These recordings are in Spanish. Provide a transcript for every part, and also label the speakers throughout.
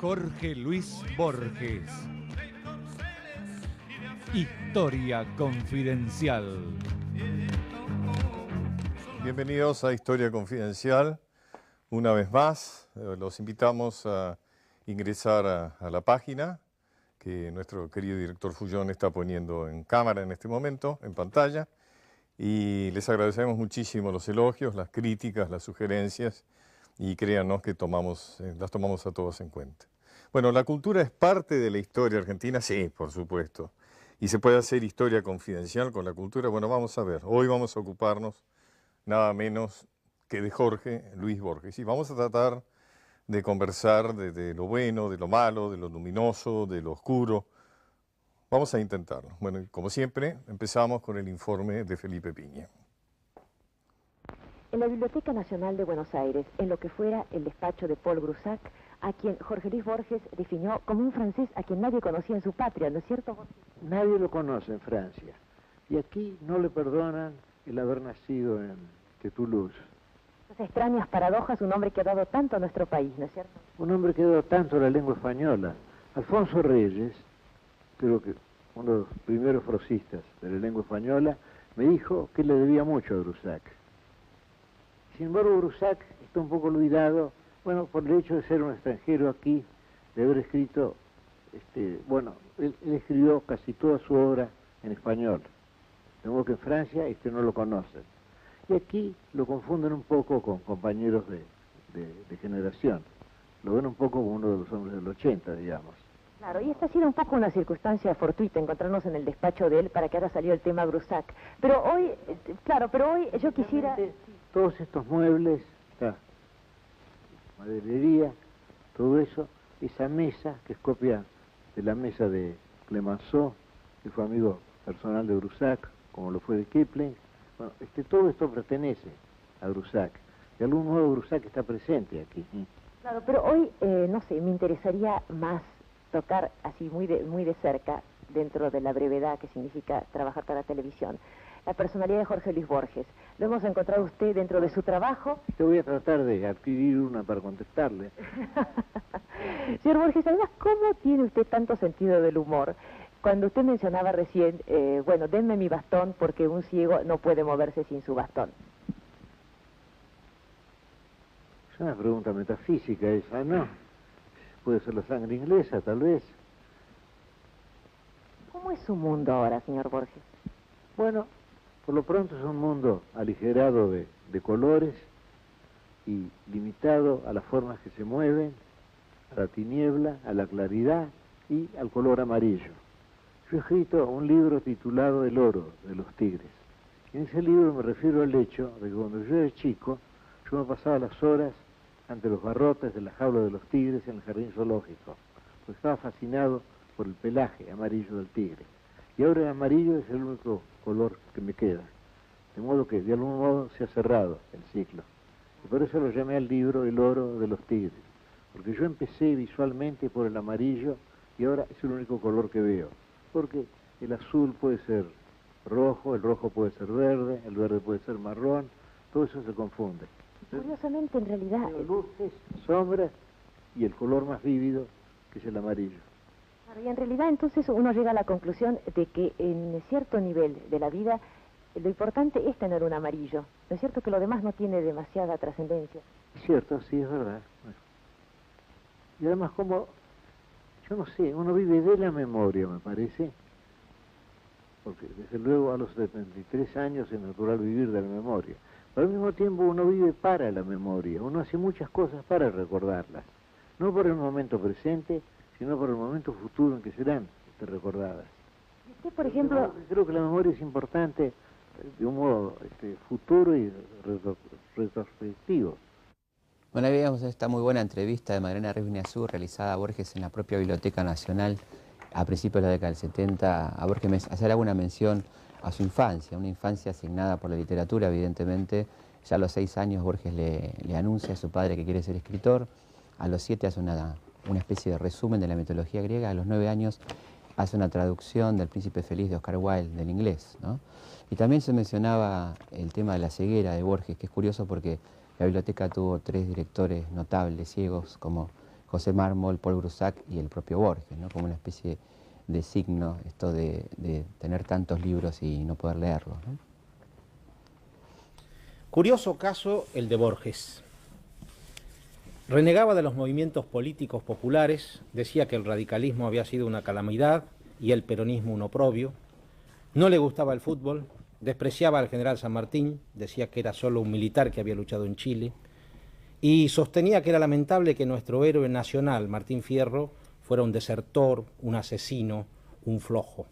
Speaker 1: Jorge Luis Borges. Historia Confidencial.
Speaker 2: Bienvenidos a Historia Confidencial. Una vez más, los invitamos a ingresar a la página que nuestro querido director Fullón está poniendo en cámara en este momento, en pantalla. Y les agradecemos muchísimo los elogios, las críticas, las sugerencias, y créanos que las tomamos a todos en cuenta. Bueno, ¿la cultura es parte de la historia argentina? Sí, por supuesto. ¿Y se puede hacer historia confidencial con la cultura? Bueno, vamos a ver. Hoy vamos a ocuparnos nada menos que de Jorge Luis Borges. Y vamos a tratar de conversar de lo bueno, de lo malo, de lo luminoso, de lo oscuro. Vamos a intentarlo. Bueno, y como siempre, empezamos con el informe de Felipe Piña.
Speaker 3: En la Biblioteca Nacional de Buenos Aires, en lo que fuera el despacho de Paul Groussac, a quien Jorge Luis Borges definió como un francés a quien nadie conocía en su patria, ¿no es cierto, Borges?
Speaker 4: Nadie lo conoce en Francia. Y aquí no le perdonan el haber nacido en Toulouse.
Speaker 3: Esas extrañas paradojas, un hombre que ha dado tanto a nuestro país, ¿no es cierto?
Speaker 4: Un hombre que ha dado tanto a la lengua española. Alfonso Reyes, creo que uno de los primeros prosistas de la lengua española, me dijo que le debía mucho a Groussac. Sin embargo, Groussac está un poco olvidado, bueno, por el hecho de ser un extranjero aquí, de haber escrito, él escribió casi toda su obra en español. De modo que en Francia no lo conocen. Y aquí lo confunden un poco con compañeros de generación. Lo ven un poco como uno de los hombres del 80, digamos.
Speaker 3: Claro, y esta ha sido un poco una circunstancia fortuita encontrarnos en el despacho de él para que ahora salió el tema Groussac. Pero hoy, yo quisiera...
Speaker 4: Todos estos muebles, esta maderería, todo eso, esa mesa que es copia de la mesa de Clemenceau, que fue amigo personal de Groussac, como lo fue de Kipling. Bueno, todo esto pertenece a Groussac. De algún modo Groussac está presente aquí.
Speaker 3: Claro, pero hoy, no sé, me interesaría más tocar así muy de cerca, dentro de la brevedad que significa trabajar para televisión, la personalidad de Jorge Luis Borges. Lo hemos encontrado usted dentro de su trabajo.
Speaker 4: Yo voy a tratar de adquirir una para contestarle.
Speaker 3: Señor Borges, además, ¿cómo tiene usted tanto sentido del humor? Cuando usted mencionaba recién, denme mi bastón porque un ciego no puede moverse sin su bastón.
Speaker 4: Es una pregunta metafísica esa, ¿no? Puede ser la sangre inglesa, tal vez.
Speaker 3: ¿Cómo es su mundo ahora, señor Borges?
Speaker 4: Bueno, por lo pronto es un mundo aligerado de colores y limitado a las formas que se mueven, a la tiniebla, a la claridad y al color amarillo. Yo he escrito un libro titulado El oro de los tigres. Y en ese libro me refiero al hecho de que cuando yo era chico, yo me pasaba las horas ante los barrotes de la jaula de los tigres en el jardín zoológico, pues estaba fascinado por el pelaje amarillo del tigre. Y ahora el amarillo es el único color que me queda. De modo que de algún modo se ha cerrado el ciclo. Y por eso lo llamé al libro El oro de los tigres. Porque yo empecé visualmente por el amarillo y ahora es el único color que veo. Porque el azul puede ser rojo, el rojo puede ser verde, el verde puede ser marrón, todo eso se confunde.
Speaker 3: Curiosamente, en realidad...
Speaker 4: Luces, sombras y el color más vívido, que es el amarillo.
Speaker 3: Y en realidad entonces uno llega a la conclusión de que en cierto nivel de la vida lo importante es tener un amarillo. ¿No es cierto que lo demás no tiene demasiada trascendencia?
Speaker 4: Es cierto, sí, es verdad. Y además como, yo no sé, uno vive de la memoria, me parece. Porque desde luego a los 73 años es natural vivir de la memoria. Pero al mismo tiempo uno vive para la memoria. Uno hace muchas cosas para recordarlas. No por el momento presente, sino por el momento futuro en que serán recordadas.
Speaker 3: ¿Y usted, por ejemplo?
Speaker 4: Creo que la memoria es importante de un modo futuro y retrospectivo.
Speaker 5: Bueno, ahí veíamos esta muy buena entrevista de Magdalena Rivniazú realizada a Borges en la propia Biblioteca Nacional a principios de la década del 70. A Borges hacer alguna mención a su infancia, una infancia asignada por la literatura, evidentemente. Ya a los 6 años Borges le anuncia a su padre que quiere ser escritor. A los 7 hace una especie de resumen de la mitología griega. A los 9 años hace una traducción del Príncipe Feliz de Oscar Wilde del inglés, ¿no? Y también se mencionaba el tema de la ceguera de Borges, que es curioso porque la biblioteca tuvo 3 directores notables ciegos como José Mármol, Paul Grusac y el propio Borges, ¿no? Como una especie de signo esto de tener tantos libros y no poder leerlos, ¿no?
Speaker 6: Curioso caso el de Borges. Renegaba de los movimientos políticos populares, decía que el radicalismo había sido una calamidad y el peronismo un oprobio. No le gustaba el fútbol, despreciaba al general San Martín, decía que era solo un militar que había luchado en Chile, y sostenía que era lamentable que nuestro héroe nacional, Martín Fierro, fuera un desertor, un asesino, un flojo.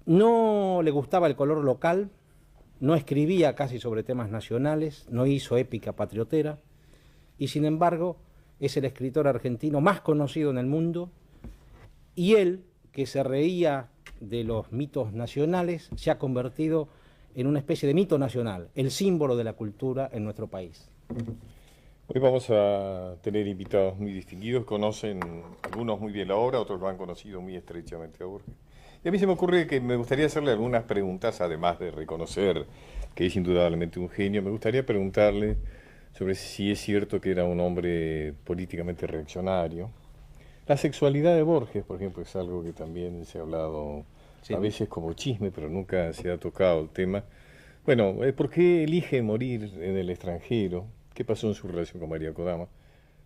Speaker 6: No le gustaba el color local, no escribía casi sobre temas nacionales, no hizo épica patriotera, y sin embargo es el escritor argentino más conocido en el mundo, y él, que se reía de los mitos nacionales, se ha convertido en una especie de mito nacional, el símbolo de la cultura en nuestro país.
Speaker 2: Hoy vamos a tener invitados muy distinguidos, conocen algunos muy bien la obra, otros lo han conocido muy estrechamente a Borges. Y a mí se me ocurre que me gustaría hacerle algunas preguntas, además de reconocer que es indudablemente un genio. Me gustaría preguntarle sobre si es cierto que era un hombre políticamente reaccionario. La sexualidad de Borges, por ejemplo, es algo que también se ha hablado a veces como chisme, pero nunca se ha tocado el tema. Bueno, ¿por qué elige morir en el extranjero? ¿Qué pasó en su relación con María Kodama?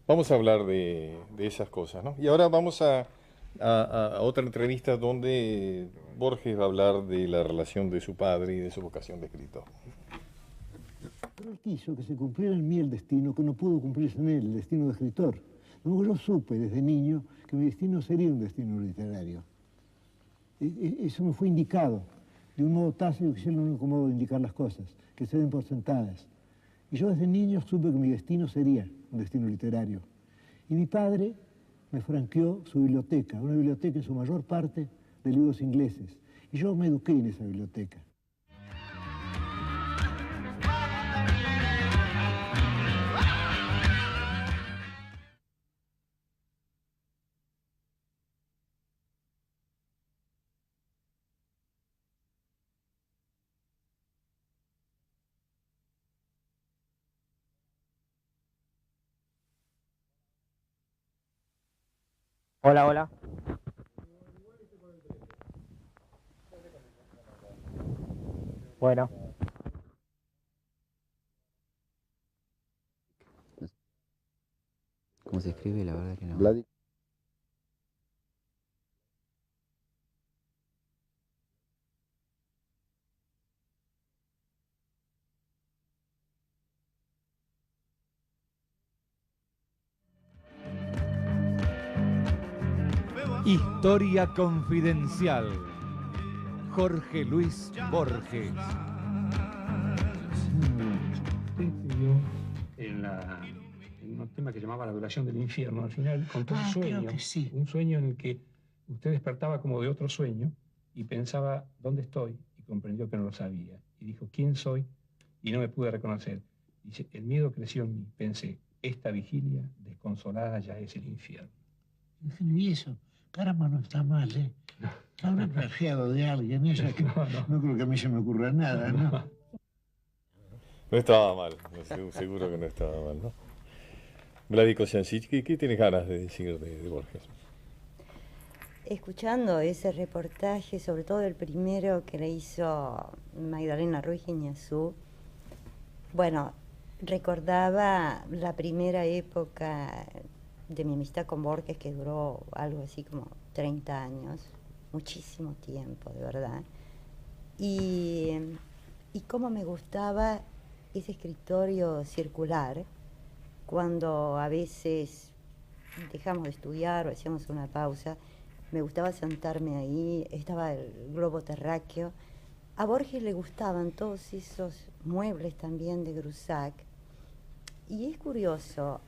Speaker 2: Vamos a hablar de esas cosas, ¿no? Y ahora vamos a otra entrevista donde Borges va a hablar de la relación de su padre y de su vocación de escritor.
Speaker 7: Pero él quiso que se cumpliera en mí el destino que no pudo cumplirse en él, el destino de escritor. Luego yo supe desde niño que mi destino sería un destino literario. Eso me fue indicado de un modo tácito, que es el único modo de indicar las cosas, que se den por sentadas. Y yo desde niño supe que mi destino sería un destino literario. Y mi padre me franqueó su biblioteca, una biblioteca en su mayor parte de libros ingleses. Y yo me eduqué en esa biblioteca.
Speaker 8: Hola, hola. Bueno.
Speaker 5: ¿Cómo se escribe? La verdad que no.
Speaker 1: Historia confidencial. Jorge Luis Borges.
Speaker 9: Usted escribió en un tema que llamaba La violación del infierno. Al final contó un sueño,
Speaker 7: creo que sí.
Speaker 9: un sueño en el que usted despertaba como de otro sueño y pensaba, ¿dónde estoy? Y comprendió que no lo sabía. Y dijo, ¿quién soy? Y no me pude reconocer. Dice, el miedo creció en mí. Pensé, esta vigilia desconsolada ya es el infierno.
Speaker 7: Escribí eso. Caramba, no está mal, ¿eh? Habré plagiado de alguien, ella que no creo que a mí se me ocurra nada, ¿no?
Speaker 2: No estaba mal, seguro que no estaba mal, ¿no? Vladi Kosiancic, ¿qué tienes ganas de decir de Borges?
Speaker 10: Escuchando ese reportaje, sobre todo el primero que le hizo Magdalena Ruiz Guiñazú, bueno, recordaba la primera época de mi amistad con Borges, que duró algo así como 30 años, muchísimo tiempo, de verdad. Y cómo me gustaba ese escritorio circular, cuando a veces dejamos de estudiar o hacíamos una pausa, me gustaba sentarme ahí, estaba el globo terráqueo. A Borges le gustaban todos esos muebles también de Grusac. Y es curioso.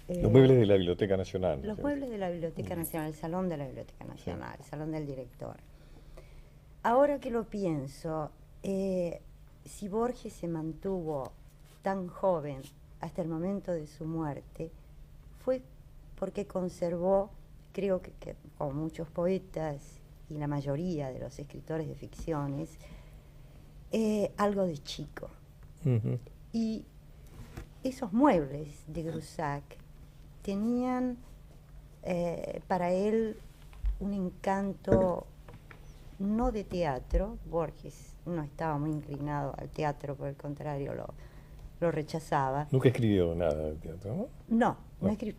Speaker 2: Los muebles de la Biblioteca Nacional.
Speaker 10: Los muebles de la Biblioteca Nacional, el salón de la Biblioteca Nacional, sí. El salón del director. Ahora que lo pienso, si Borges se mantuvo tan joven hasta el momento de su muerte, fue porque conservó, creo que como muchos poetas y la mayoría de los escritores de ficciones, algo de chico. Y esos muebles de Grusac tenían para él un encanto no de teatro. Borges no estaba muy inclinado al teatro, por el contrario, lo rechazaba.
Speaker 2: Nunca escribió nada de teatro, ¿no?
Speaker 10: No escribió.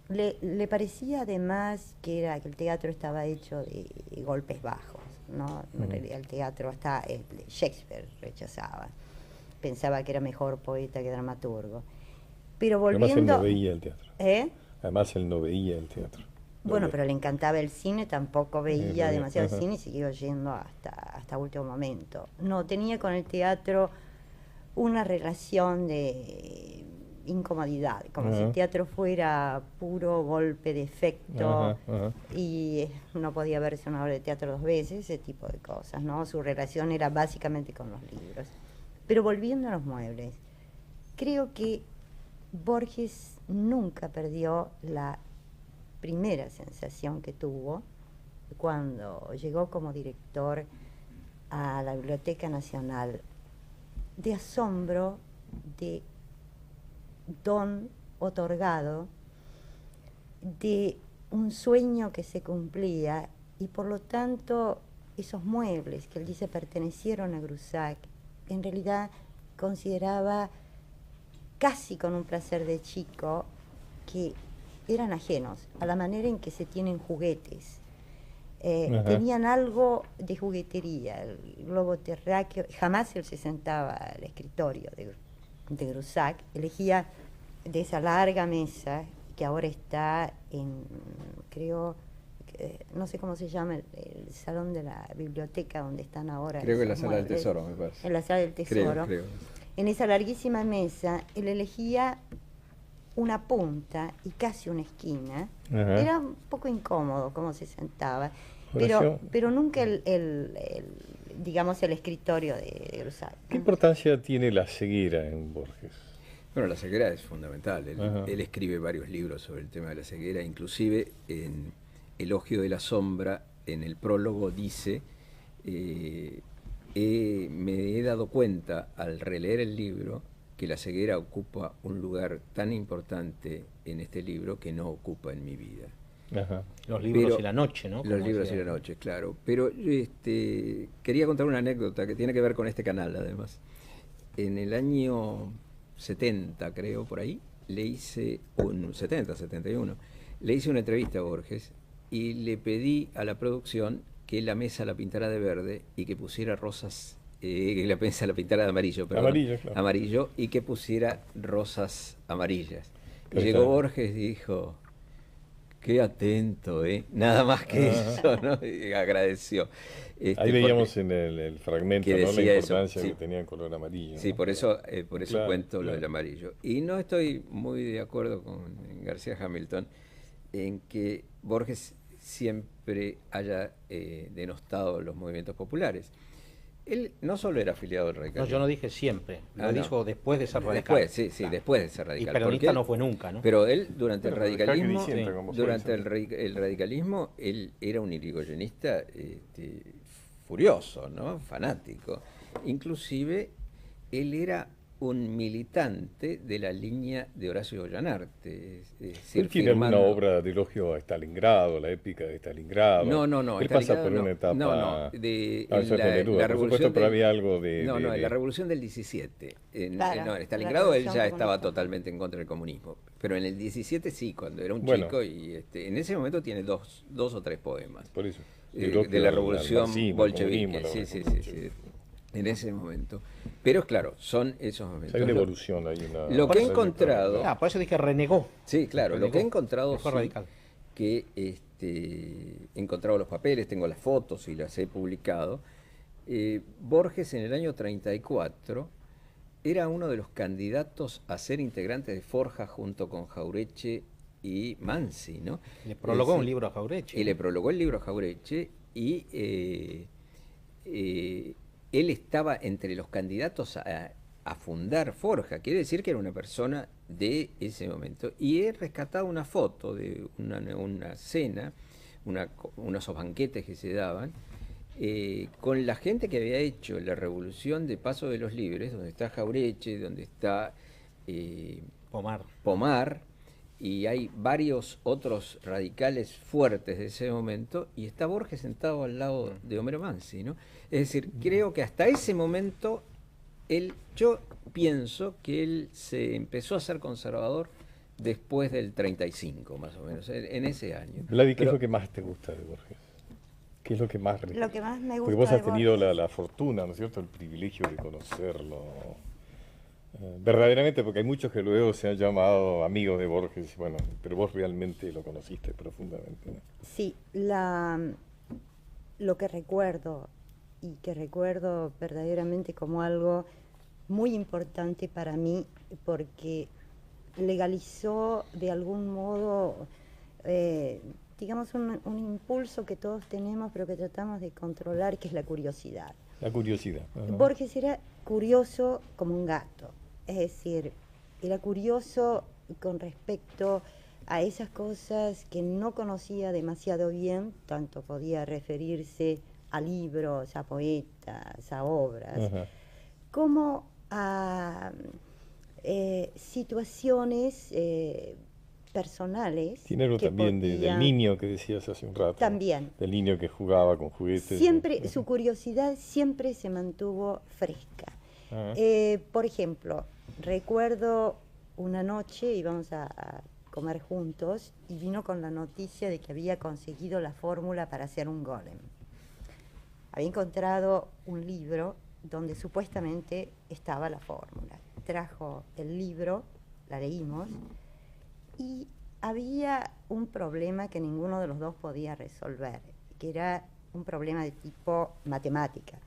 Speaker 10: Le parecía además que el teatro estaba hecho de golpes bajos, ¿no? En realidad el teatro hasta Shakespeare rechazaba. Pensaba que era mejor poeta que dramaturgo. Pero volviendo...
Speaker 2: Además él no veía el teatro.
Speaker 10: ¿Eh?
Speaker 2: Además él no veía el teatro.
Speaker 10: Bueno, pero le encantaba el cine, tampoco veía demasiado cine y siguió yendo hasta último momento. No, tenía con el teatro una relación de incomodidad, como si el teatro fuera puro golpe de efecto y no podía verse una obra de teatro 2 veces, ese tipo de cosas, ¿no? Su relación era básicamente con los libros. Pero volviendo a los muebles, creo que Borges nunca perdió la primera sensación que tuvo cuando llegó como director a la Biblioteca Nacional, de asombro, de don otorgado, de un sueño que se cumplía, y por lo tanto esos muebles que él dice pertenecieron a Grusac, en realidad consideraba casi con un placer de chico que eran ajenos a la manera en que se tienen juguetes. Tenían algo de juguetería, el globo terráqueo. Jamás él se sentaba al escritorio de Grusac, elegía de esa larga mesa que ahora está en, creo, no sé cómo se llama, el salón de la biblioteca donde están ahora.
Speaker 11: Creo que en la sala del tesoro, me parece.
Speaker 10: En la sala del tesoro.
Speaker 11: Creo.
Speaker 10: En esa larguísima mesa, él elegía una punta y casi una esquina. Era un poco incómodo cómo se sentaba, pero nunca digamos, el escritorio de Grusac.
Speaker 2: ¿Qué importancia tiene la ceguera en Borges?
Speaker 11: Bueno, la ceguera es fundamental. Él escribe varios libros sobre el tema de la ceguera, inclusive en Elogio de la Sombra, en el prólogo dice, me he dado cuenta al releer el libro que la ceguera ocupa un lugar tan importante en este libro que no ocupa en mi vida.
Speaker 6: Los libros y la noche, ¿no?
Speaker 11: Los libros y la noche, claro. Pero quería contar una anécdota que tiene que ver con este canal, además. En el año 70, creo, por ahí, le hice 71, le hice una entrevista a Borges y le pedí a la producción que la mesa la pintara de verde y que pusiera rosas, que la mesa la pintara de amarillo,
Speaker 2: Claro.
Speaker 11: amarillo, y que pusiera rosas amarillas. Y llegó Borges y dijo, qué atento, nada más que eso, ¿no? Y agradeció.
Speaker 2: Ahí veíamos en el fragmento, ¿no?, la importancia que tenía el color amarillo.
Speaker 11: Sí,
Speaker 2: ¿no?
Speaker 11: por eso
Speaker 2: Claro,
Speaker 11: cuento lo del amarillo. Y no estoy muy de acuerdo con García Hamilton en que Borges siempre haya denostado los movimientos populares. Él no solo era afiliado al radicalismo.
Speaker 6: No, yo no dije siempre, lo dijo después de ser radical.
Speaker 11: Después de ser radical.
Speaker 6: Y peronista no fue nunca, ¿no?
Speaker 11: Pero él, durante el radicalismo, el radicalismo, él era un irigoyenista furioso, ¿no? Fanático. Inclusive, él era un militante de la línea de Horacio Ollanarte.
Speaker 2: Él tiene una obra de elogio a Stalingrado, la épica de Stalingrado.
Speaker 11: No.
Speaker 2: Él pasa por una etapa...
Speaker 11: la revolución,
Speaker 2: por supuesto, pero había algo de...
Speaker 11: en la revolución del 17. En Stalingrado él ya
Speaker 10: comunista.
Speaker 11: estaba totalmente en contra del comunismo. Pero en el 17 sí, cuando era un chico, y en ese momento tiene dos o tres poemas.
Speaker 2: Por eso.
Speaker 11: De la revolución bolchevique. Sí. En ese momento. Pero claro, son esos momentos.
Speaker 2: Hay una evolución, hay una...
Speaker 11: Lo que he encontrado...
Speaker 6: por eso dije renegó.
Speaker 11: Sí, claro,
Speaker 6: renegó.
Speaker 11: Lo que he encontrado
Speaker 6: Fue radical.
Speaker 11: Que he encontrado los papeles, tengo las fotos y las he publicado. Borges en el año 34 era uno de los candidatos a ser integrante de Forja junto con Jauretche y Mansi, ¿no?
Speaker 6: Le prologó un libro a Jauretche.
Speaker 11: Y le prologó el libro a Jauretche y él estaba entre los candidatos a fundar Forja, quiere decir que era una persona de ese momento. Y he rescatado una foto de una cena, unos banquetes que se daban, con la gente que había hecho la revolución de Paso de los Libres, donde está Jauretche, donde está Pomar, y hay varios otros radicales fuertes de ese momento, y está Borges sentado al lado de Homero Mansi, ¿no? Es decir, creo que hasta ese momento yo pienso que él se empezó a ser conservador después del 35, más o menos, en ese año.
Speaker 2: Vladi, ¿qué es lo que más te gusta de Borges? ¿Qué es lo que más
Speaker 10: Lo que más me gusta
Speaker 2: Porque vos has
Speaker 10: de
Speaker 2: tenido
Speaker 10: Borges,
Speaker 2: la fortuna, ¿no es cierto?, el privilegio de conocerlo. Verdaderamente, porque hay muchos que luego se han llamado amigos de Borges, bueno, pero vos realmente lo conociste profundamente, ¿no?
Speaker 10: sí, lo que recuerdo, y que recuerdo verdaderamente como algo muy importante para mí, porque legalizó de algún modo, digamos, un impulso que todos tenemos, pero que tratamos de controlar, que es la curiosidad.
Speaker 2: La curiosidad. Ajá.
Speaker 10: Borges era curioso como un gato, es decir, era curioso con respecto a esas cosas que no conocía demasiado bien, tanto podía referirse a libros, a poetas, a obras,
Speaker 2: Ajá.
Speaker 10: como a situaciones personales.
Speaker 2: Tiene algo
Speaker 10: que
Speaker 2: también del
Speaker 10: podían-
Speaker 2: niño que decías hace un rato.
Speaker 10: También.
Speaker 2: Del niño que jugaba con juguetes.
Speaker 10: Siempre, su curiosidad siempre se mantuvo fresca.
Speaker 2: Ajá.
Speaker 10: Por ejemplo, recuerdo una noche íbamos a comer juntos y vino con la noticia de que había conseguido la fórmula para hacer un golem. Había encontrado un libro donde supuestamente estaba la fórmula. Trajo el libro, la leímos, y había un problema que ninguno de los dos podía resolver, que era un problema de tipo matemática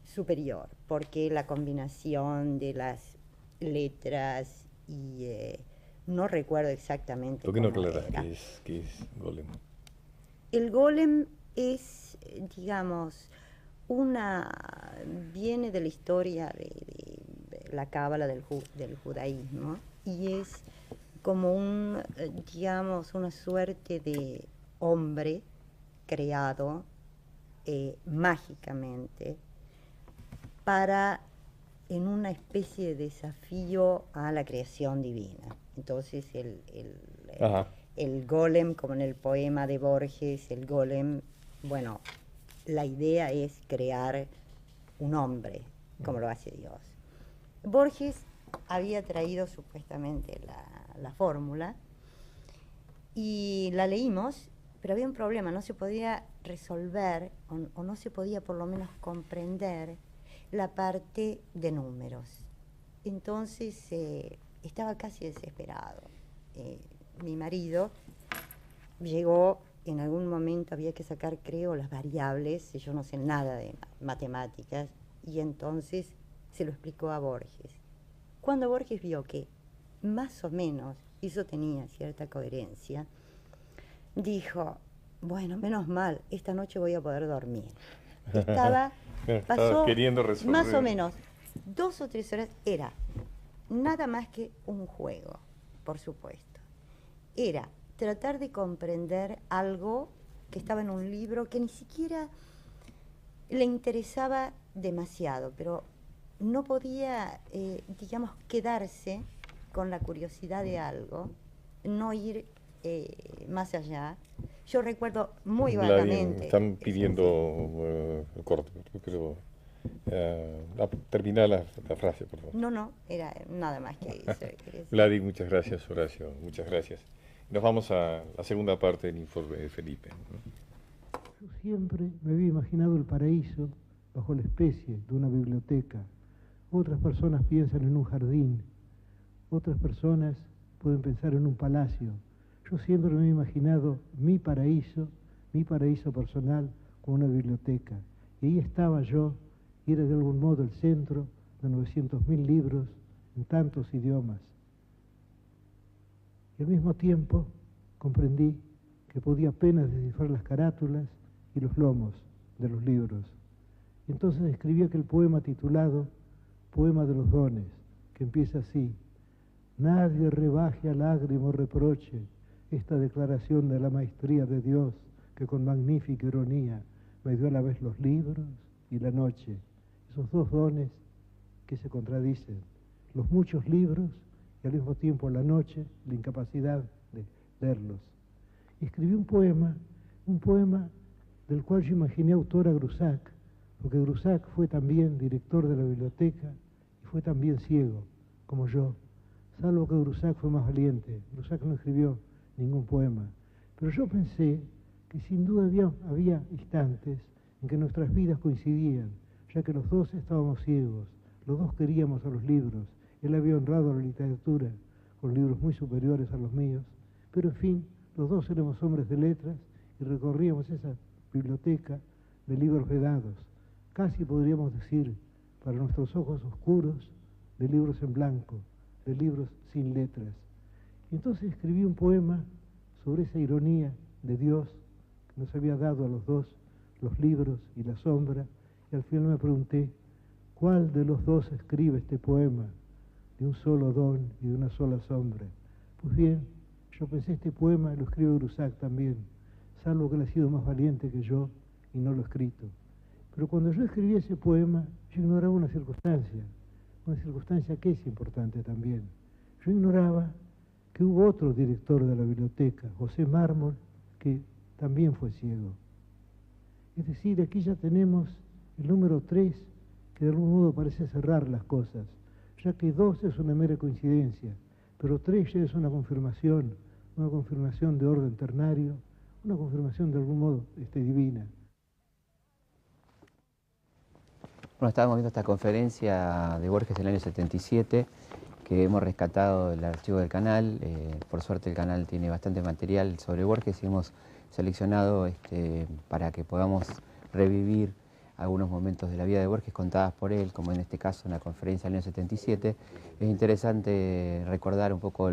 Speaker 10: superior, porque la combinación de las letras y no recuerdo exactamente
Speaker 2: ¿Por qué no
Speaker 10: cómo
Speaker 2: aclaras
Speaker 10: era.
Speaker 2: qué es Golem?
Speaker 10: El golem es, digamos, viene de la historia de la cábala del judaísmo, y es como digamos, una suerte de hombre creado mágicamente en una especie de desafío a la creación divina. Entonces el golem, como en el poema de Borges, el golem, bueno, la idea es crear un hombre, como lo hace Dios. Borges había traído supuestamente la fórmula y la leímos, pero había un problema, no se podía resolver o no se podía por lo menos comprender la parte de números. Entonces estaba casi desesperado. Mi marido llegó, en algún momento había que sacar, creo, las variables, yo no sé nada de matemáticas, y entonces se lo explicó a Borges. Cuando Borges vio que más o menos eso tenía cierta coherencia, dijo, bueno, menos mal, esta noche voy a poder dormir. Pasó
Speaker 2: queriendo resolver.
Speaker 10: más o menos 2 o 3 horas, era nada más que un juego, por supuesto. Era tratar de comprender algo que estaba en un libro que ni siquiera le interesaba demasiado, pero no podía, digamos, quedarse con la curiosidad de algo, no ir más allá. Yo recuerdo muy vagamente.
Speaker 2: Están pidiendo el corte, pero termina la frase, por favor.
Speaker 10: No, era nada más que eso.
Speaker 2: Vladi, muchas gracias. Horacio, muchas gracias. Nos vamos a la segunda parte del informe de Felipe.
Speaker 7: Yo siempre me había imaginado el paraíso bajo la especie de una biblioteca. Otras personas piensan en un jardín, otras personas pueden pensar en un palacio. Yo siempre me he imaginado mi paraíso personal con una biblioteca. Y ahí estaba yo, y era de algún modo el centro de 900.000 libros en tantos idiomas. Y al mismo tiempo comprendí que podía apenas descifrar las carátulas y los lomos de los libros. Y entonces escribí aquel poema titulado Poema de los Dones, que empieza así: nadie rebaje a lágrima o reproche esta declaración de la maestría de Dios, que con magnífica ironía me dio a la vez los libros y la noche, esos dos dones que se contradicen, los muchos libros y al mismo tiempo la noche, la incapacidad de leerlos. Y escribí un poema del cual yo imaginé autor a Grusac, porque Grusac fue también director de la biblioteca y fue también ciego, como yo, salvo que Grusac fue más valiente. Grusac no escribió ningún poema, pero yo pensé que sin duda había instantes en que nuestras vidas coincidían, ya que los dos estábamos ciegos, los dos queríamos a los libros. Él había honrado a la literatura con libros muy superiores a los míos, pero en fin, los dos éramos hombres de letras y recorríamos esa biblioteca de libros vedados, casi podríamos decir, para nuestros ojos oscuros, de libros en blanco, de libros sin letras. Y entonces escribí un poema sobre esa ironía de Dios que nos había dado a los dos los libros y la sombra, y al final me pregunté, ¿cuál de los dos escribe este poema de un solo don y de una sola sombra? Pues bien, yo pensé este poema lo escribe Grusac también, salvo que él ha sido más valiente que yo y no lo he escrito. Pero cuando yo escribí ese poema, yo ignoraba una circunstancia que es importante también. Yo ignoraba que hubo otro director de la biblioteca, José Mármol, que también fue ciego. Es decir, aquí ya tenemos el número 3, que de algún modo parece cerrar las cosas, ya que 2 es una mera coincidencia, pero 3 ya es una confirmación de orden ternario, una confirmación de algún modo divina.
Speaker 5: Bueno, estábamos viendo esta conferencia de Borges en el año 77, que hemos rescatado del archivo del canal. Por suerte el canal tiene bastante material sobre Borges y hemos seleccionado para que podamos revivir algunos momentos de la vida de Borges contadas por él, como en este caso en la conferencia del año 77. Es interesante recordar un poco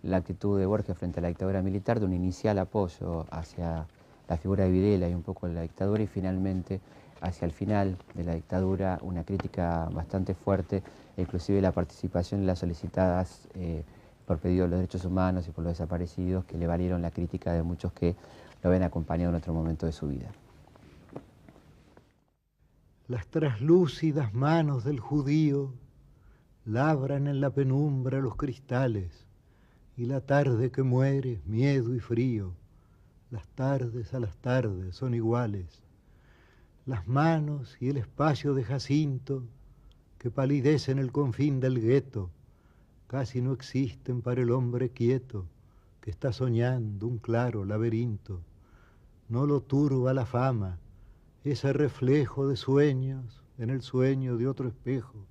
Speaker 5: la actitud de Borges frente a la dictadura militar, de un inicial apoyo hacia la figura de Videla y un poco de la dictadura, y finalmente hacia el final de la dictadura una crítica bastante fuerte, inclusive la participación en las solicitadas por pedido de los derechos humanos y por los desaparecidos, que le valieron la crítica de muchos que lo habían acompañado en otro momento de su vida.
Speaker 7: Las traslúcidas manos del judío labran en la penumbra los cristales, y la tarde que muere, miedo y frío, las tardes a las tardes son iguales. Las manos y el espacio de Jacinto, que palidecen el confín del gueto, casi no existen para el hombre quieto, que está soñando un claro laberinto. No lo turba la fama, ese reflejo de sueños en el sueño de otro espejo,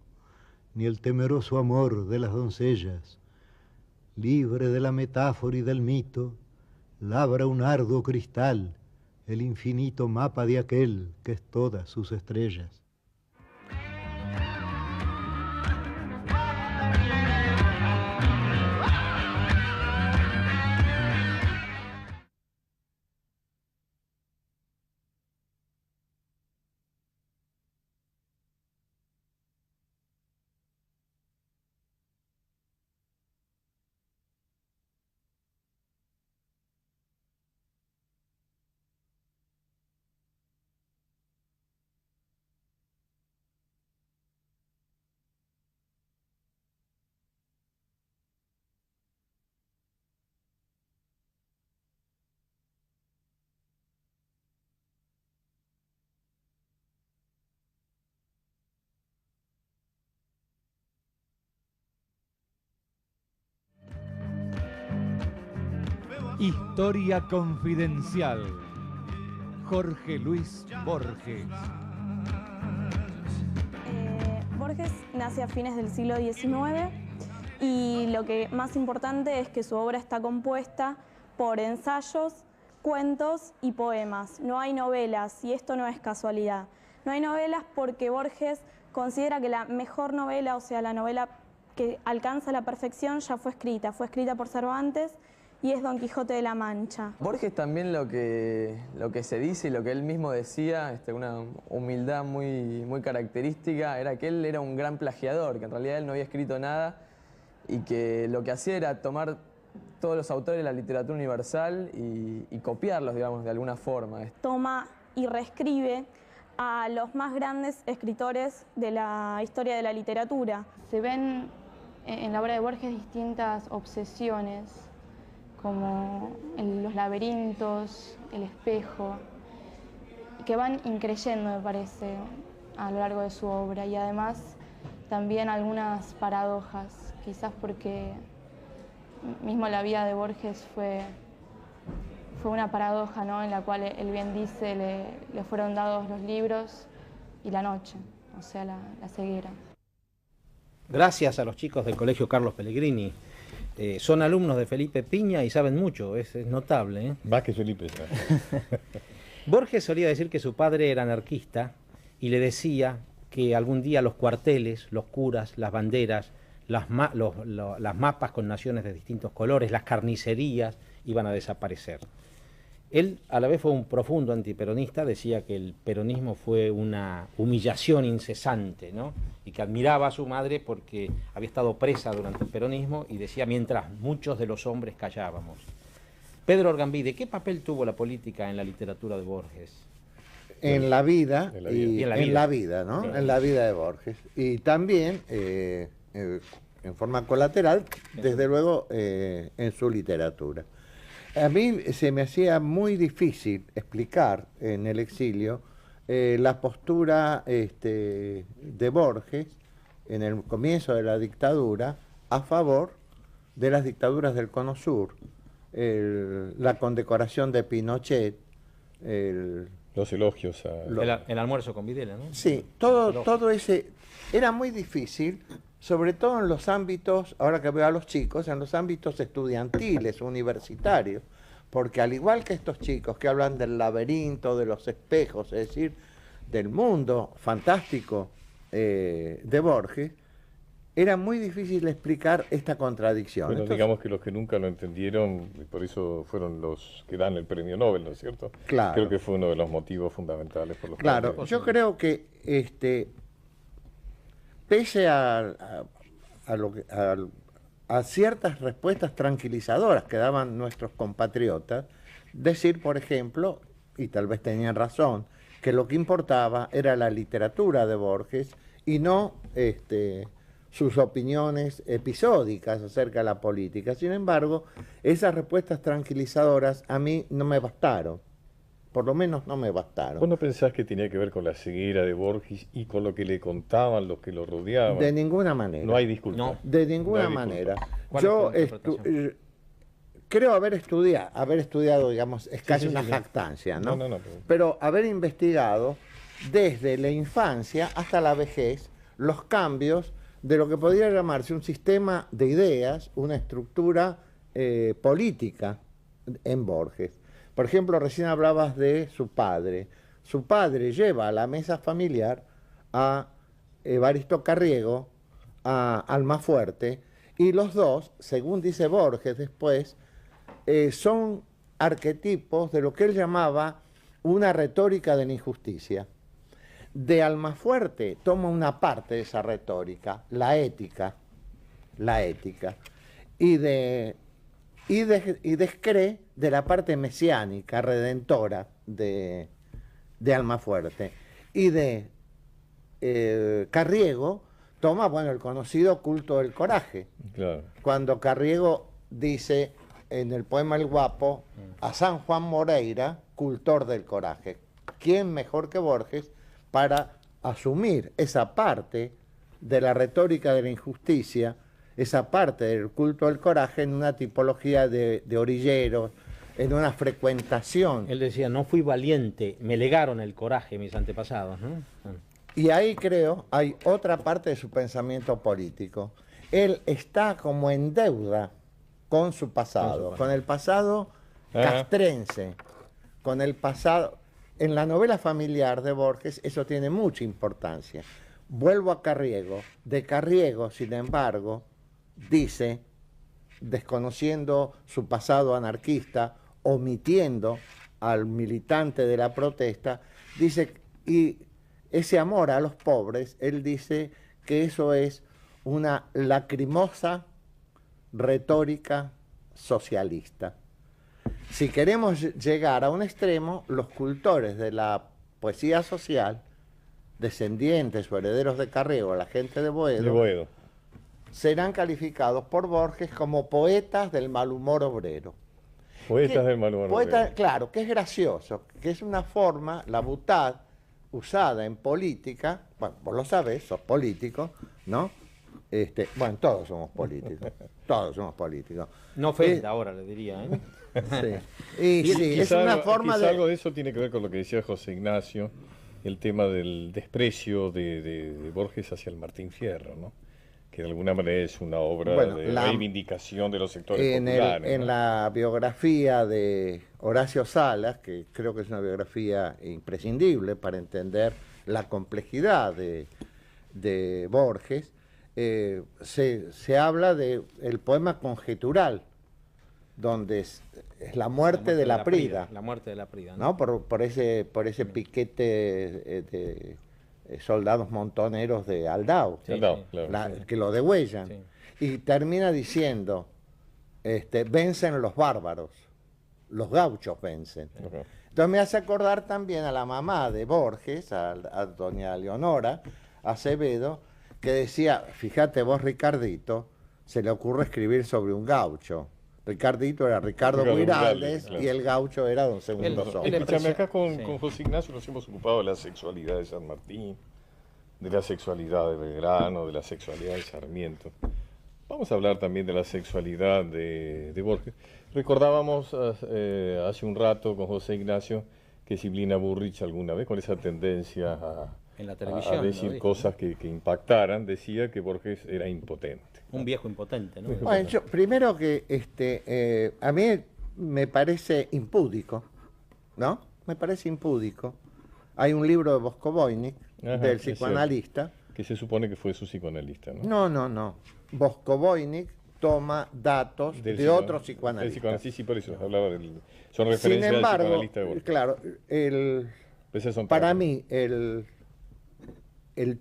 Speaker 7: ni el temeroso amor de las doncellas. Libre de la metáfora y del mito, labra un arduo cristal, el infinito mapa de aquel que es todas sus estrellas.
Speaker 1: Historia confidencial. Jorge Luis Borges.
Speaker 12: Borges nace a fines del siglo XIX y lo que más importante es que su obra está compuesta por ensayos, cuentos y poemas. No hay novelas, y esto no es casualidad. No hay novelas porque Borges considera que la mejor novela, o sea, la novela que alcanza la perfección, ya fue escrita por Cervantes, y es Don Quijote de la Mancha.
Speaker 13: Borges también lo que se dice y lo que él mismo decía, una humildad muy característica, era que él era un gran plagiador, que en realidad él no había escrito nada y que lo que hacía era tomar todos los autores de la literatura universal y copiarlos, digamos, de alguna forma.
Speaker 12: Toma y reescribe a los más grandes escritores de la historia de la literatura.
Speaker 14: Se ven
Speaker 12: en la obra de Borges distintas obsesiones, como los laberintos, el espejo, que van increyendo, me parece, a lo largo de su obra, y además también algunas paradojas, quizás porque mismo la vida de Borges fue una paradoja, ¿no?, en la cual él bien dice, le fueron dados los libros y la noche, o sea, la ceguera.
Speaker 6: Gracias a los chicos del Colegio Carlos Pellegrini. Son alumnos de Felipe Piña y saben mucho, es notable, ¿eh?
Speaker 2: Más que Felipe.
Speaker 6: Borges solía decir que su padre era anarquista y le decía que algún día los cuarteles, los curas, las banderas, las mapas con naciones de distintos colores, las carnicerías iban a desaparecer. Él a la vez fue un profundo antiperonista, decía que el peronismo fue una humillación incesante, ¿no?, y que admiraba a su madre porque había estado presa durante el peronismo, y decía, mientras muchos de los hombres callábamos. Pedro Orgambide, ¿qué papel tuvo la política en la literatura de Borges?
Speaker 14: En la vida,
Speaker 6: y
Speaker 14: en la vida, ¿no? En la vida de Borges. Y también, en forma colateral, desde luego, en su literatura. A mí se me hacía muy difícil explicar en el exilio la postura de Borges en el comienzo de la dictadura a favor de las dictaduras del Cono Sur, la condecoración de Pinochet,
Speaker 2: los elogios
Speaker 6: el almuerzo con Videla, ¿no?
Speaker 14: Sí, todo ese era muy difícil, sobre todo en los ámbitos, ahora que veo a los chicos, en los ámbitos estudiantiles, universitarios, porque al igual que estos chicos que hablan del laberinto, de los espejos, es decir, del mundo fantástico de Borges, era muy difícil explicar esta contradicción.
Speaker 2: Bueno,
Speaker 14: Entonces,
Speaker 2: digamos que los que nunca lo entendieron, y por eso fueron los que dan el premio Nobel, ¿no es cierto?
Speaker 14: Claro.
Speaker 2: Creo que fue uno de los motivos fundamentales por los
Speaker 14: claro,
Speaker 2: cuales...
Speaker 14: yo creo que pese a ciertas respuestas tranquilizadoras que daban nuestros compatriotas, decir, por ejemplo, y tal vez tenían razón, que lo que importaba era la literatura de Borges y no sus opiniones episódicas acerca de la política. Sin embargo, esas respuestas tranquilizadoras a mí no me bastaron. Por lo menos no me bastaron.
Speaker 2: ¿Vos no pensás que tenía que ver con la ceguera de Borges y con lo que le contaban los que lo rodeaban?
Speaker 14: De ninguna manera.
Speaker 2: No hay disculpa.
Speaker 14: No. De ninguna manera. Yo creo haber estudiado, digamos, es casi una jactancia, ¿no? Pero haber investigado desde la infancia hasta la vejez los cambios de lo que podría llamarse un sistema de ideas, una estructura política en Borges. Por ejemplo, recién hablabas de su padre. Su padre lleva a la mesa familiar a Evaristo Carriego, a Almafuerte, y los dos, según dice Borges después, son arquetipos de lo que él llamaba una retórica de la injusticia. De Almafuerte toma una parte de esa retórica, la ética, y descree de la parte mesiánica, redentora de Almafuerte. Y de Carriego toma, bueno, el conocido culto del coraje.
Speaker 2: Claro.
Speaker 14: Cuando Carriego dice en el poema El Guapo a San Juan Moreira, cultor del coraje. ¿Quién mejor que Borges para asumir esa parte de la retórica de la injusticia, esa parte del culto del coraje en una tipología de orilleros, en una frecuentación?
Speaker 6: Él decía, no fui valiente, me legaron el coraje mis antepasados, ¿no?
Speaker 14: Y ahí creo hay otra parte de su pensamiento político. Él está como en deuda con su pasado, con el pasado castrense, con el pasado... En la novela familiar de Borges eso tiene mucha importancia. Vuelvo a Carriego. De Carriego, sin embargo, dice, desconociendo su pasado anarquista, omitiendo al militante de la protesta, dice, y ese amor a los pobres, él dice que eso es una lacrimosa retórica socialista. Si queremos llegar a un extremo, los cultores de la poesía social, descendientes o herederos de Carriego, la gente de Boedo, serán calificados por Borges como poetas del mal humor obrero.
Speaker 2: Poetas del mal humor obrero.
Speaker 14: Claro, que es gracioso, que es una forma, la boutade, usada en política, bueno, vos lo sabés, sos político, ¿no? Bueno, todos somos políticos, todos somos políticos.
Speaker 6: No ofenda ahora, le diría, ¿eh?
Speaker 14: Sí, y sí, es una forma de...
Speaker 2: Algo de eso tiene que ver con lo que decía José Ignacio, el tema del desprecio de Borges hacia el Martín Fierro, ¿no? Que de alguna manera es una obra de reivindicación de los sectores populares.
Speaker 14: En la biografía de Horacio Salas, que creo que es una biografía imprescindible para entender la complejidad de Borges, se habla del poema conjetural, donde es la muerte de la Prida.
Speaker 6: La muerte de la Prida,
Speaker 14: ¿no? Por ese piquete de soldados montoneros de Aldao,
Speaker 2: claro.
Speaker 14: Que lo degüellan. Sí. Y termina diciendo, vencen los bárbaros, los gauchos vencen.
Speaker 2: Okay.
Speaker 14: Entonces me hace acordar también a la mamá de Borges, a doña Leonora Acevedo, que decía, fíjate vos, Ricardito, se le ocurre escribir sobre un gaucho. Ricardito era Ricardo Guiraldes, claro. Y el gaucho era don Segundo Sombra.
Speaker 2: Escúchame, acá con José Ignacio nos hemos ocupado de la sexualidad de San Martín, de la sexualidad de Belgrano, de la sexualidad de Sarmiento. Vamos a hablar también de la sexualidad de Borges. Recordábamos hace un rato con José Ignacio que Siblina Burrich alguna vez, con esa tendencia
Speaker 6: en la televisión,
Speaker 2: a decir cosas que impactaran, decía que Borges era impotente.
Speaker 6: Un viejo impotente, ¿no?
Speaker 14: Bueno, primero que a mí me parece impúdico, ¿no? Me parece impúdico. Hay un libro de Bosco-Voynich, del psicoanalista.
Speaker 2: Que se supone que fue su psicoanalista, ¿no?
Speaker 14: No. Bosco-Voynich toma datos de otros psicoanalistas.
Speaker 2: Sí, por eso hablaba son referencias
Speaker 14: Sin embargo,
Speaker 2: del psicoanalista de Borges.
Speaker 14: Claro, para mí el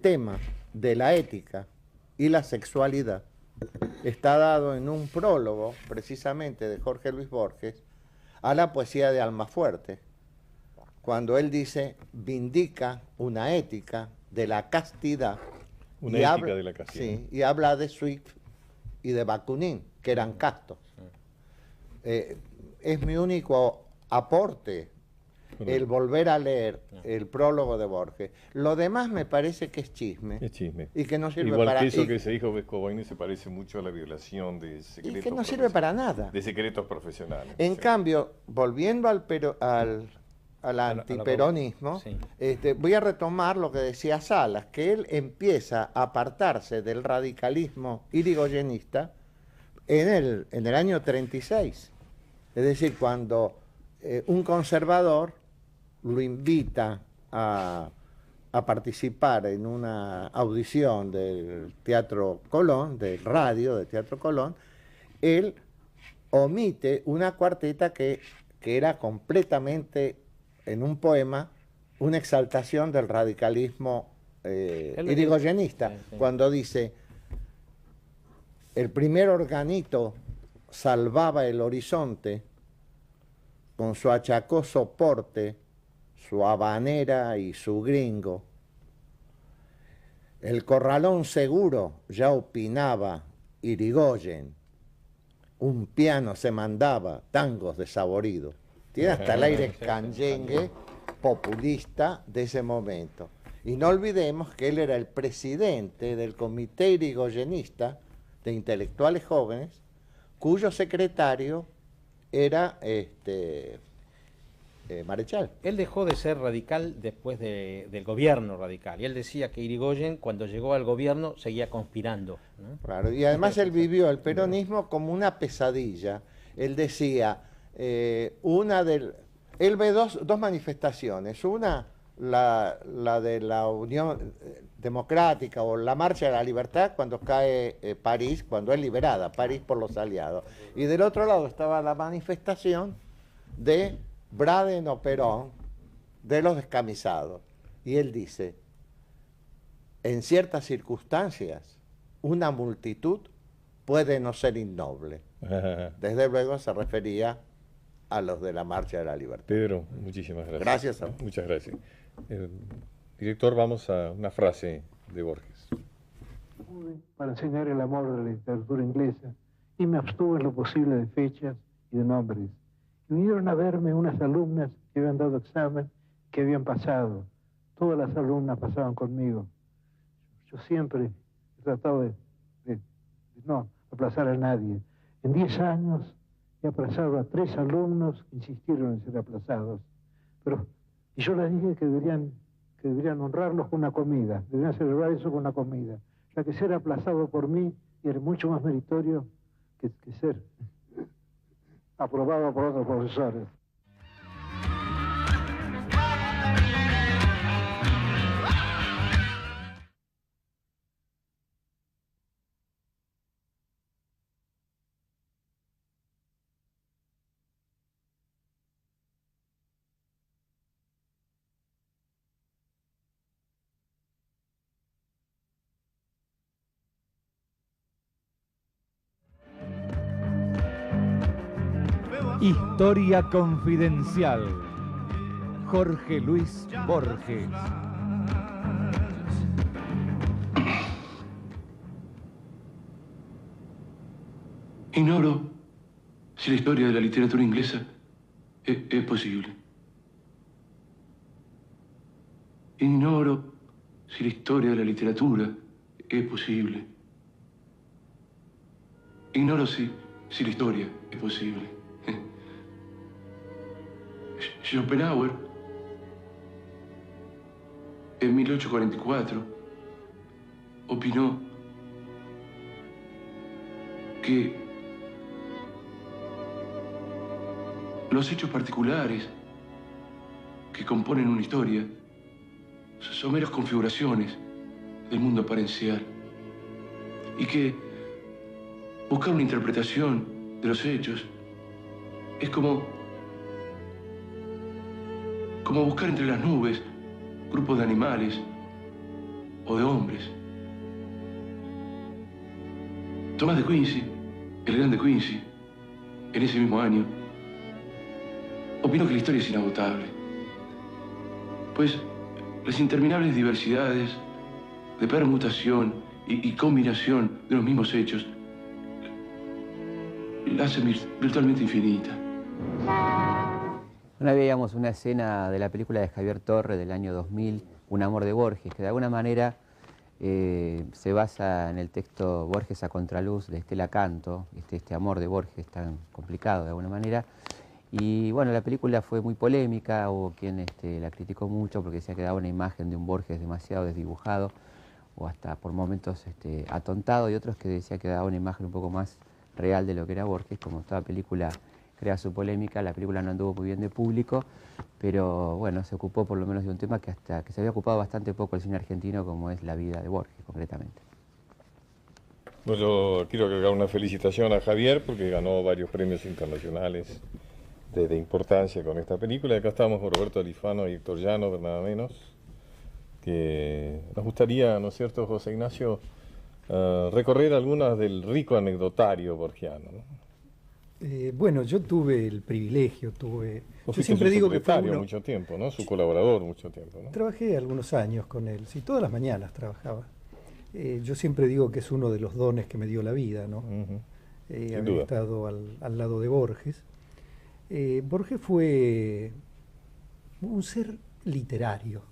Speaker 14: tema de la ética y la sexualidad está dado en un prólogo, precisamente, de Jorge Luis Borges, a la poesía de Almafuerte, cuando él dice, vindica una ética de la castidad.
Speaker 2: De la castidad.
Speaker 14: Sí, y habla de Swift y de Bakunin, que eran castos. Es mi único aporte el volver a leer el prólogo de Borges. Lo demás me parece que es chisme.
Speaker 2: Es chisme.
Speaker 14: Y que no sirveIgual para...
Speaker 2: que eso que se dijo Bosco-Voynich se parece mucho a la violación de secretos.
Speaker 14: Y que no sirve para nada.
Speaker 2: De secretos profesionales.
Speaker 14: En cambio, volviendo al antiperonismo, voy a retomar lo que decía Salas, que él empieza a apartarse del radicalismo irigoyenista en el año 36. Es decir, cuando un conservador lo invita a participar en una audición del Teatro Colón, del radio de Teatro Colón, él omite una cuarteta que era completamente, en un poema, una exaltación del radicalismo irigoyenista, cuando dice, el primer organito salvaba el horizonte con su achacoso porte, su habanera y su gringo. El corralón seguro ya opinaba Irigoyen. Un piano se mandaba, tangos desaboridos. Tiene hasta el aire canyengue populista de ese momento. Y no olvidemos que él era el presidente del Comité Irigoyenista de Intelectuales Jóvenes, cuyo secretario era Marechal.
Speaker 6: Él dejó de ser radical después del gobierno radical. Y él decía que Irigoyen, cuando llegó al gobierno, seguía conspirando, ¿no?
Speaker 14: Claro, y además él vivió el peronismo como una pesadilla. Él decía, él ve dos manifestaciones. Una, la de la Unión Democrática o la Marcha de la Libertad cuando cae París, cuando es liberada París por los aliados. Y del otro lado estaba la manifestación de Braden o Perón, de los descamisados. Y él dice, en ciertas circunstancias, una multitud puede no ser innoble. Desde luego se refería a los de la Marcha de la Libertad.
Speaker 2: Pedro, muchísimas gracias.
Speaker 14: Gracias a vos.
Speaker 2: Muchas gracias. Director, vamos a una frase de Borges.
Speaker 4: para enseñar el amor de la literatura inglesa y me abstuve en lo posible de fechas y de nombres. Y vinieron a verme unas alumnas que habían dado examen, que habían pasado. Todas las alumnas pasaban conmigo. Yo siempre he tratado de no aplazar a nadie. En 10 años he aplazado a 3 alumnos que insistieron en ser aplazados. Y yo les dije que deberían honrarlos con una comida, deberían celebrar eso con una comida, ya que ser aplazado por mí era mucho más meritorio que ser aprobado por otros profesores.
Speaker 1: Historia confidencial. Jorge Luis Borges.
Speaker 15: Ignoro si la historia de la literatura inglesa es posible. Ignoro si la historia de la literatura es posible. Ignoro si la historia es posible. Schopenhauer, en 1844, opinó que los hechos particulares que componen una historia son meras configuraciones del mundo apariencial y que buscar una interpretación de los hechos es como buscar entre las nubes grupos de animales o de hombres. Tomás de Quincy, el gran de Quincy, en ese mismo año, opinó que la historia es inagotable, pues las interminables diversidades de permutación y combinación de los mismos hechos la hacen virtualmente infinita.
Speaker 5: Una vez veíamos una escena de la película de Javier Torre del año 2000, Un amor de Borges, que de alguna manera se basa en el texto Borges a contraluz de Estela Canto, este amor de Borges tan complicado de alguna manera. Y bueno, la película fue muy polémica, hubo quien la criticó mucho porque decía que daba una imagen de un Borges demasiado desdibujado o hasta por momentos atontado, y otros que decían que daba una imagen un poco más real de lo que era Borges. Como toda película crea su polémica, la película no anduvo muy bien de público, pero bueno, se ocupó por lo menos de un tema que se había ocupado bastante poco el cine argentino, como es la vida de Borges, concretamente.
Speaker 2: Bueno, yo quiero agregar una felicitación a Javier porque ganó varios premios internacionales de importancia con esta película. Y acá estamos con Roberto Alifano y Héctor Llano, nada menos, que nos gustaría, ¿no es cierto, José Ignacio, recorrer algunas del rico anecdotario borgiano, ¿no?
Speaker 16: Bueno, yo tuve el privilegio,
Speaker 2: Yo siempre digo que fue mucho tiempo, ¿no? Su colaborador mucho tiempo, ¿no?
Speaker 16: Trabajé algunos años con él, sí, todas las mañanas trabajaba. Yo siempre digo que es uno de los dones que me dio la vida, ¿no? Haber estado al lado de Borges. Borges fue un ser literario,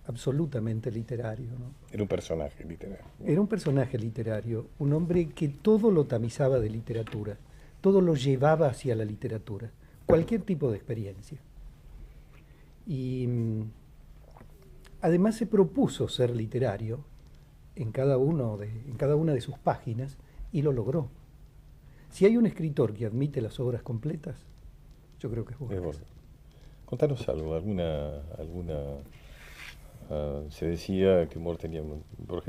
Speaker 16: absolutamente literario, ¿no?
Speaker 2: Era un personaje literario.
Speaker 16: Era un personaje literario, un hombre que todo lo tamizaba de literatura. Todo lo llevaba hacia la literatura, cualquier tipo de experiencia. Y además se propuso ser literario en cada una de sus páginas y lo logró. Si hay un escritor que admite las obras completas, yo creo que es Borges.
Speaker 2: Contanos algo, se decía que Borges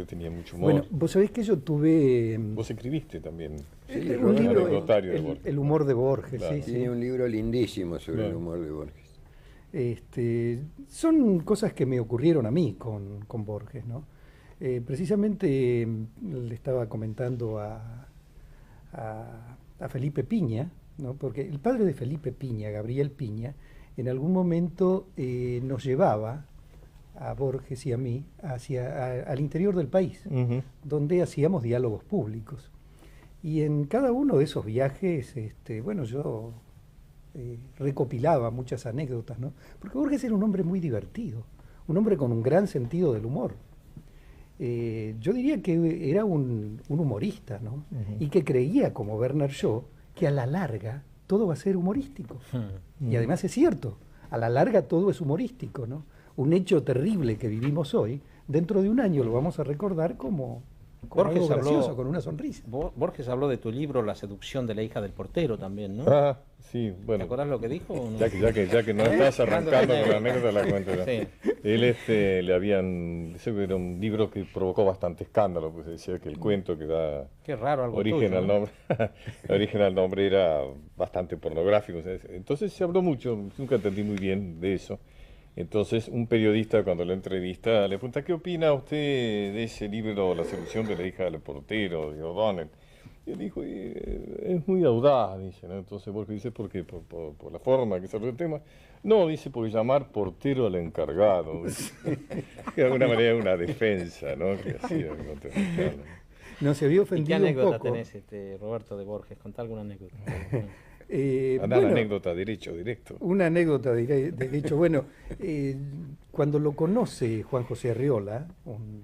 Speaker 2: tenía mucho humor.
Speaker 16: Bueno, vos sabés que yo tuve...
Speaker 2: Vos escribiste también
Speaker 16: un libro,
Speaker 2: anecdotario de Borges.
Speaker 16: El humor de Borges, claro. Sí.
Speaker 17: Tiene un libro lindísimo sobre el humor de Borges.
Speaker 16: Son cosas que me ocurrieron a mí con Borges, ¿no? Precisamente le estaba comentando a Felipe Piña, ¿no? Porque el padre de Felipe Piña, Gabriel Piña, en algún momento nos llevaba a Borges y a mí al interior del país, donde hacíamos diálogos públicos. Y en cada uno de esos viajes, bueno, yo recopilaba muchas anécdotas, ¿no? Porque Borges era un hombre muy divertido, un hombre con un gran sentido del humor. Yo diría que era un humorista, ¿no? Y que creía, como Bernard Shaw, que a la larga todo va a ser humorístico. Y además es cierto, a la larga todo es humorístico, ¿no? Un hecho terrible que vivimos hoy, dentro de un año lo vamos a recordar como algo gracioso, con una sonrisa.
Speaker 6: Borges habló de tu libro La seducción de la hija del portero también, ¿no?
Speaker 2: Ah, sí, bueno.
Speaker 6: ¿Te acordás lo que dijo? ¿O no?
Speaker 2: Ya que no estás arrancando con la anécdota, la cuento ya.
Speaker 6: Sí.
Speaker 2: Él dice que era un libro que provocó bastante escándalo, pues decía que el cuento que da
Speaker 6: Qué raro, algo
Speaker 2: origen
Speaker 6: tuyo,
Speaker 2: al
Speaker 6: ¿no?
Speaker 2: nombre, origen al nombre era bastante pornográfico. Entonces se habló mucho, nunca entendí muy bien de eso. Entonces un periodista cuando lo entrevista le pregunta: ¿qué opina usted de ese libro La seducción de la hija del portero, de O'Donnell? Y él dijo: es muy audaz, dice, ¿no? Entonces Borges dice: ¿por qué? ¿Por la forma que se habló el tema? No, dice, por llamar portero al encargado. De alguna manera una defensa, ¿no? Que hacía contra el encargado.
Speaker 16: No, se había
Speaker 6: ¿Y
Speaker 16: ofendido
Speaker 6: qué anécdota
Speaker 16: un poco.
Speaker 6: tenés, Roberto, de Borges? Contá alguna anécdota.
Speaker 2: Anda, la anécdota, directo.
Speaker 16: Una anécdota derecho. Bueno, cuando lo conoce Juan José Arriola, un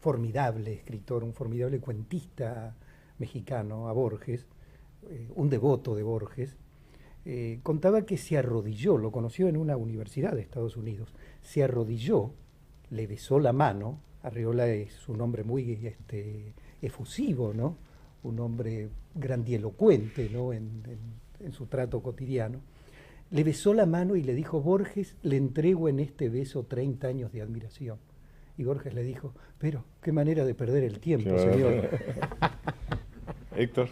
Speaker 16: formidable escritor, un formidable cuentista mexicano, a Borges, un devoto de Borges, contaba que se arrodilló, lo conoció en una universidad de Estados Unidos, se arrodilló, le besó la mano. Arriola es un hombre muy efusivo, ¿no? Un hombre grandielocuente, ¿no? en su trato cotidiano. Le besó la mano y le dijo: Borges, le entrego en este beso 30 años de admiración. Y Borges le dijo: pero, qué manera de perder el tiempo, señor.
Speaker 2: Héctor.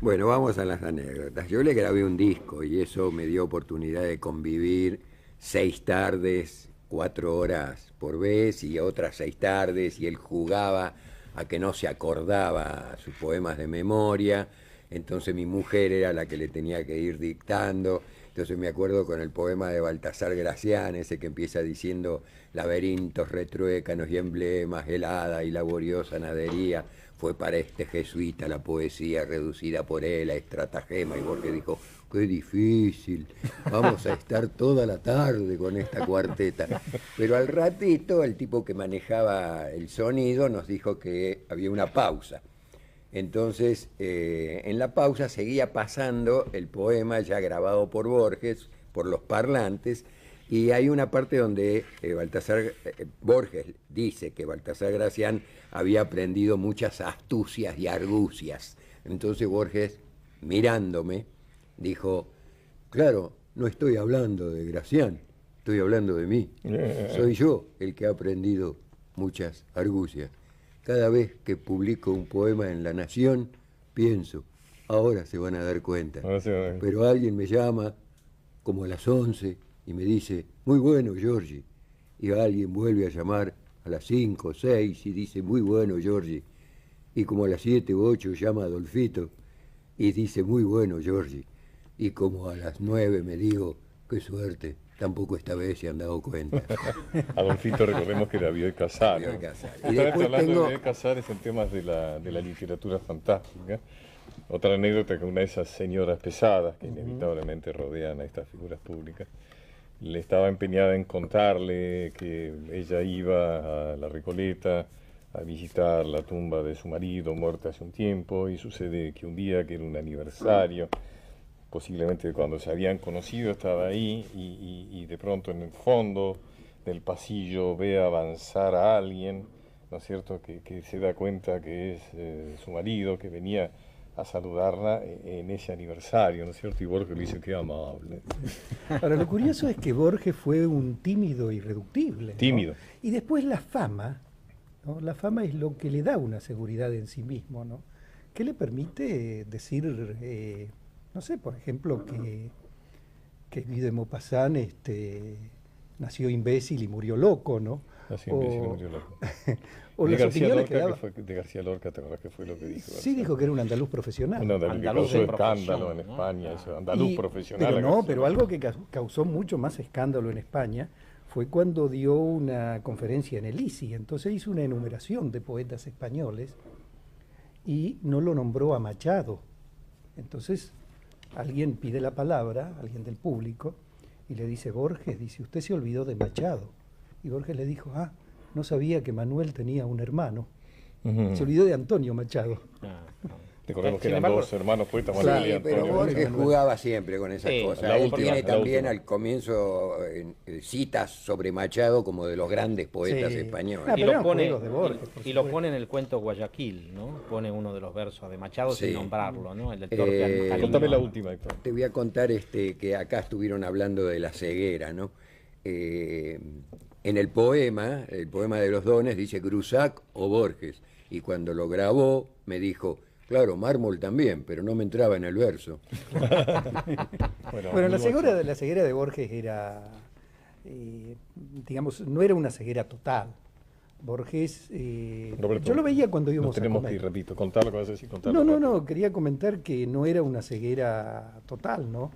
Speaker 17: Bueno, vamos a las anécdotas. Yo le grabé un disco y eso me dio oportunidad de convivir 6 tardes, 4 horas por vez, y otras 6 tardes, y él jugaba a que no se acordaba sus poemas de memoria. Entonces mi mujer era la que le tenía que ir dictando. Entonces me acuerdo con el poema de Baltasar Gracián, ese que empieza diciendo: laberintos, retruécanos y emblemas, helada y laboriosa nadería, fue para este jesuita la poesía reducida por él a estratagema. Y Borges dijo: qué difícil, vamos a estar toda la tarde con esta cuarteta. Pero al ratito el tipo que manejaba el sonido nos dijo que había una pausa. Entonces, en la pausa seguía pasando el poema ya grabado por Borges, por los parlantes, y hay una parte donde Borges dice que Baltasar Gracián había aprendido muchas astucias y argucias. Entonces Borges, mirándome, dijo: claro, no estoy hablando de Gracián, estoy hablando de mí. Soy yo el que ha aprendido muchas argucias. Cada vez que publico un poema en La Nación, pienso: ahora se van a dar cuenta. Pero alguien me llama como a las 11 y me dice: muy bueno, Giorgi. Y alguien vuelve a llamar a las 5 o 6 y dice: muy bueno, Giorgi. Y como a las 7 u 8 llama a Adolfito y dice: muy bueno, Giorgi. Y como a las 9 me digo: qué suerte, tampoco esta vez se han dado cuenta.
Speaker 2: Adolfito, recordemos que era Bioy Casares.
Speaker 17: Bioy Casares.
Speaker 2: Y después hablando de Bioy Casares en temas de la literatura fantástica. Otra anécdota: que una de esas señoras pesadas que inevitablemente rodean a estas figuras públicas le estaba empeñada en contarle que ella iba a la Recoleta a visitar la tumba de su marido muerto hace un tiempo, y sucede que un día, que era un aniversario, posiblemente cuando se habían conocido, estaba ahí y de pronto en el fondo del pasillo ve avanzar a alguien, ¿no es cierto?, que se da cuenta que es su marido, que venía a saludarla en ese aniversario, ¿no es cierto? Y Borges le dice: qué amable.
Speaker 16: Ahora, lo curioso es que Borges fue un tímido irreductible, ¿no?
Speaker 2: Tímido.
Speaker 16: Y después la fama, ¿no? La fama es lo que le da una seguridad en sí mismo, ¿no? Que le permite decir, no sé, por ejemplo, que Guy de Maupassant nació imbécil y murió loco, ¿no?
Speaker 2: Así un vecino murió loco.
Speaker 16: O
Speaker 2: de
Speaker 16: las
Speaker 2: García
Speaker 16: opiniones
Speaker 2: Lorca,
Speaker 16: que daba.
Speaker 2: de García Lorca, ¿te acuerdas qué fue lo que dijo?
Speaker 16: Sí, dijo que era un andaluz profesional.
Speaker 2: Un andaluz que causó escándalo en España, eso, andaluz profesional.
Speaker 16: Pero no, pero algo que causó mucho más escándalo en España fue cuando dio una conferencia en el ISI. Entonces hizo una enumeración de poetas españoles y no lo nombró a Machado. Entonces alguien pide la palabra, alguien del público, y le dice: Borges, dice, usted se olvidó de Machado. Y Borges le dijo: ah, no sabía que Manuel tenía un hermano. Se olvidó de Antonio Machado.
Speaker 2: Recordemos que eran dos hermanos poetas, Manuel y Antonio.
Speaker 17: Pero Borges jugaba siempre con esas cosas. Él tiene también
Speaker 2: última.
Speaker 17: al comienzo citas sobre Machado como de los grandes poetas españoles.
Speaker 6: Y lo pone en el cuento Guayaquil, ¿no? Pone uno de los versos de Machado sin nombrarlo, ¿no? El del torpe
Speaker 2: Contame la última, Héctor.
Speaker 17: Te voy a contar que acá estuvieron hablando de la ceguera, ¿no? En el poema de los dones dice Grusac o Borges, y cuando lo grabó me dijo: claro, Mármol también, pero no me entraba en el verso.
Speaker 16: Bueno, la ceguera de Borges era, digamos, no era una ceguera total. Borges,
Speaker 2: Roberto,
Speaker 16: yo lo veía cuando íbamos a
Speaker 2: tenemos
Speaker 16: comer.
Speaker 2: que, repito, contar lo que vas a decir.
Speaker 16: No, quería comentar que no era una ceguera total, ¿no?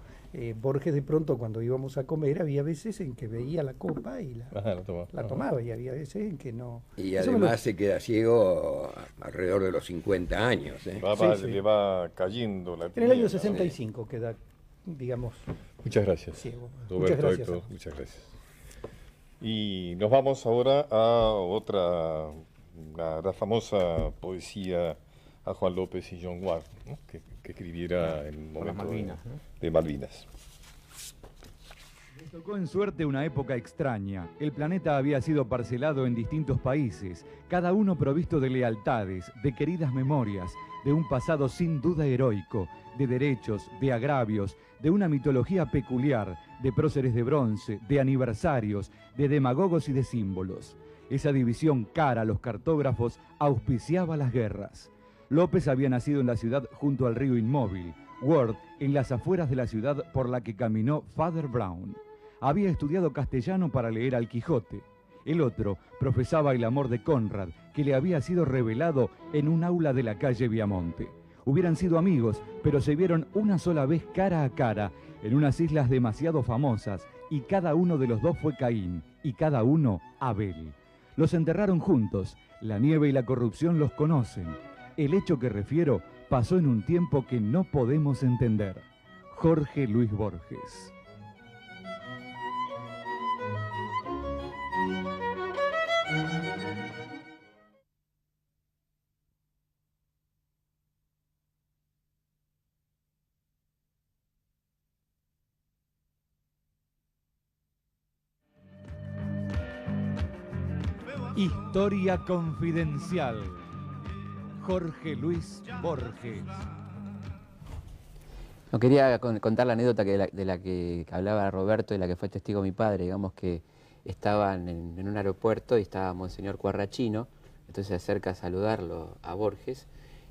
Speaker 16: Borges de pronto cuando íbamos a comer había veces en que veía la copa y la tomaba, y había veces en que no.
Speaker 17: Y además se queda ciego alrededor de los 50 años.
Speaker 2: Le va cayendo la
Speaker 16: piel. En el año 65 queda, digamos.
Speaker 2: Muchas gracias.
Speaker 16: Ciego.
Speaker 2: Roberto,
Speaker 16: muchas gracias.
Speaker 2: Héctor, muchas gracias. Y nos vamos ahora a la famosa poesía a Juan López y John Ward, ¿no? que escribiera en el momento
Speaker 6: Malvinas,
Speaker 2: de Malvinas.
Speaker 1: Les tocó en suerte una época extraña. El planeta había sido parcelado en distintos países, cada uno provisto de lealtades, de queridas memorias, de un pasado sin duda heroico, de derechos, de agravios, de una mitología peculiar, de próceres de bronce, de aniversarios, de demagogos y de símbolos. Esa división cara a los cartógrafos auspiciaba las guerras. López había nacido en la ciudad junto al río Inmóvil, Ward en las afueras de la ciudad por la que caminó Father Brown. Había estudiado castellano para leer al Quijote. El otro profesaba el amor de Conrad, que le había sido revelado en un aula de la calle Viamonte. Hubieran sido amigos, pero se vieron una sola vez cara a cara en unas islas demasiado famosas, y cada uno de los dos fue Caín, y cada uno Abel. Los enterraron juntos, la nieve y la corrupción los conocen. El hecho que refiero pasó en un tiempo que no podemos entender. Jorge Luis Borges. Historia confidencial. Jorge Luis Borges.
Speaker 5: No, quería contar la anécdota de la que hablaba Roberto, de la que fue testigo mi padre. Digamos que estaban en un aeropuerto y estaba Monseñor Cuarrachino, entonces se acerca a saludarlo a Borges,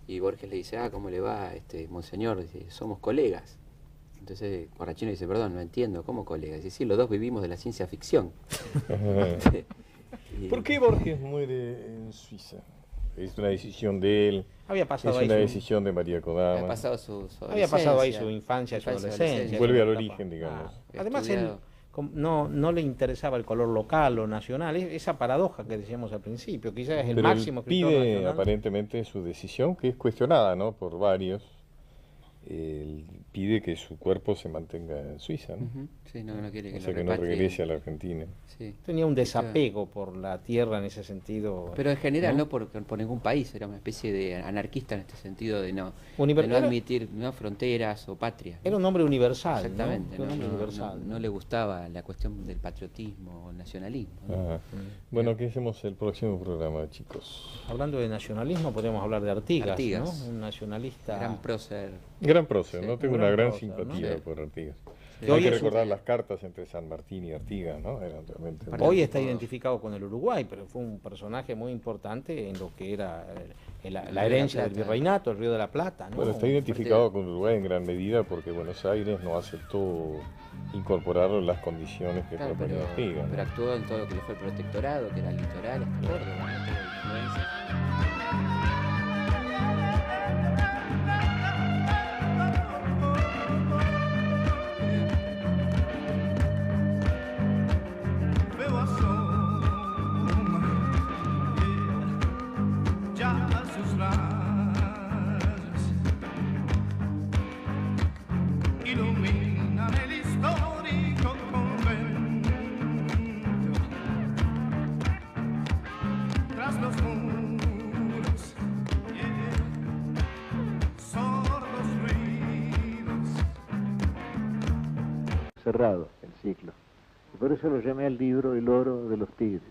Speaker 5: y Borges le dice: ¿cómo le va, Monseñor? Dice: somos colegas. Entonces Cuarrachino dice: perdón, no entiendo, ¿cómo colegas? Dice: sí, los dos vivimos de la ciencia ficción.
Speaker 2: ¿Por qué Borges muere en Suiza? ¿Es una decisión de él? ¿Es una decisión de María Kodama?
Speaker 5: Había pasado
Speaker 6: había pasado ahí su infancia, su adolescencia.
Speaker 2: Vuelve al origen, digamos.
Speaker 6: Además, él no le interesaba el color local o nacional, esa paradoja que decíamos al principio, quizás es el máximo escritor
Speaker 2: pide
Speaker 6: nacional.
Speaker 2: Aparentemente su decisión, que es cuestionada, ¿no?, por varios. Él pide que su cuerpo se mantenga en Suiza, ¿no?
Speaker 5: Sí, no quiere que
Speaker 2: o sea, que no regrese a la Argentina.
Speaker 5: Sí.
Speaker 6: Tenía un desapego por la tierra en ese sentido.
Speaker 5: Pero en general no por ningún país, era una especie de anarquista en este sentido de no admitir fronteras o patria.
Speaker 6: Era un hombre universal.
Speaker 5: Exactamente,
Speaker 6: ¿no?
Speaker 5: No le gustaba la cuestión del patriotismo o el nacionalismo, ¿no?
Speaker 2: Bueno, ¿qué hacemos el próximo programa, chicos?
Speaker 6: Hablando de nacionalismo, podríamos hablar de Artigas, ¿no? Un nacionalista.
Speaker 5: Gran prócer.
Speaker 2: Gran prócer,
Speaker 5: sí,
Speaker 2: ¿no? Tengo una gran simpatía por Artigas.
Speaker 5: Sí.
Speaker 2: Hay que recordar las cartas entre San Martín y Artigas, ¿no? Eran realmente
Speaker 6: hoy está identificado con el Uruguay, pero fue un personaje muy importante en lo que era la herencia del virreinato, el Río de la Plata, ¿no?
Speaker 2: Bueno, está identificado con Uruguay en gran medida porque Buenos Aires no aceptó incorporarlo en las condiciones que proponía Artigas, ¿no?
Speaker 5: Pero actuó en todo lo que le fue el protectorado, que era el litoral, hasta Córdoba, ¿no? Toda la influencia.
Speaker 4: Cerrado el ciclo. Y por eso lo llamé al libro El oro de los tigres.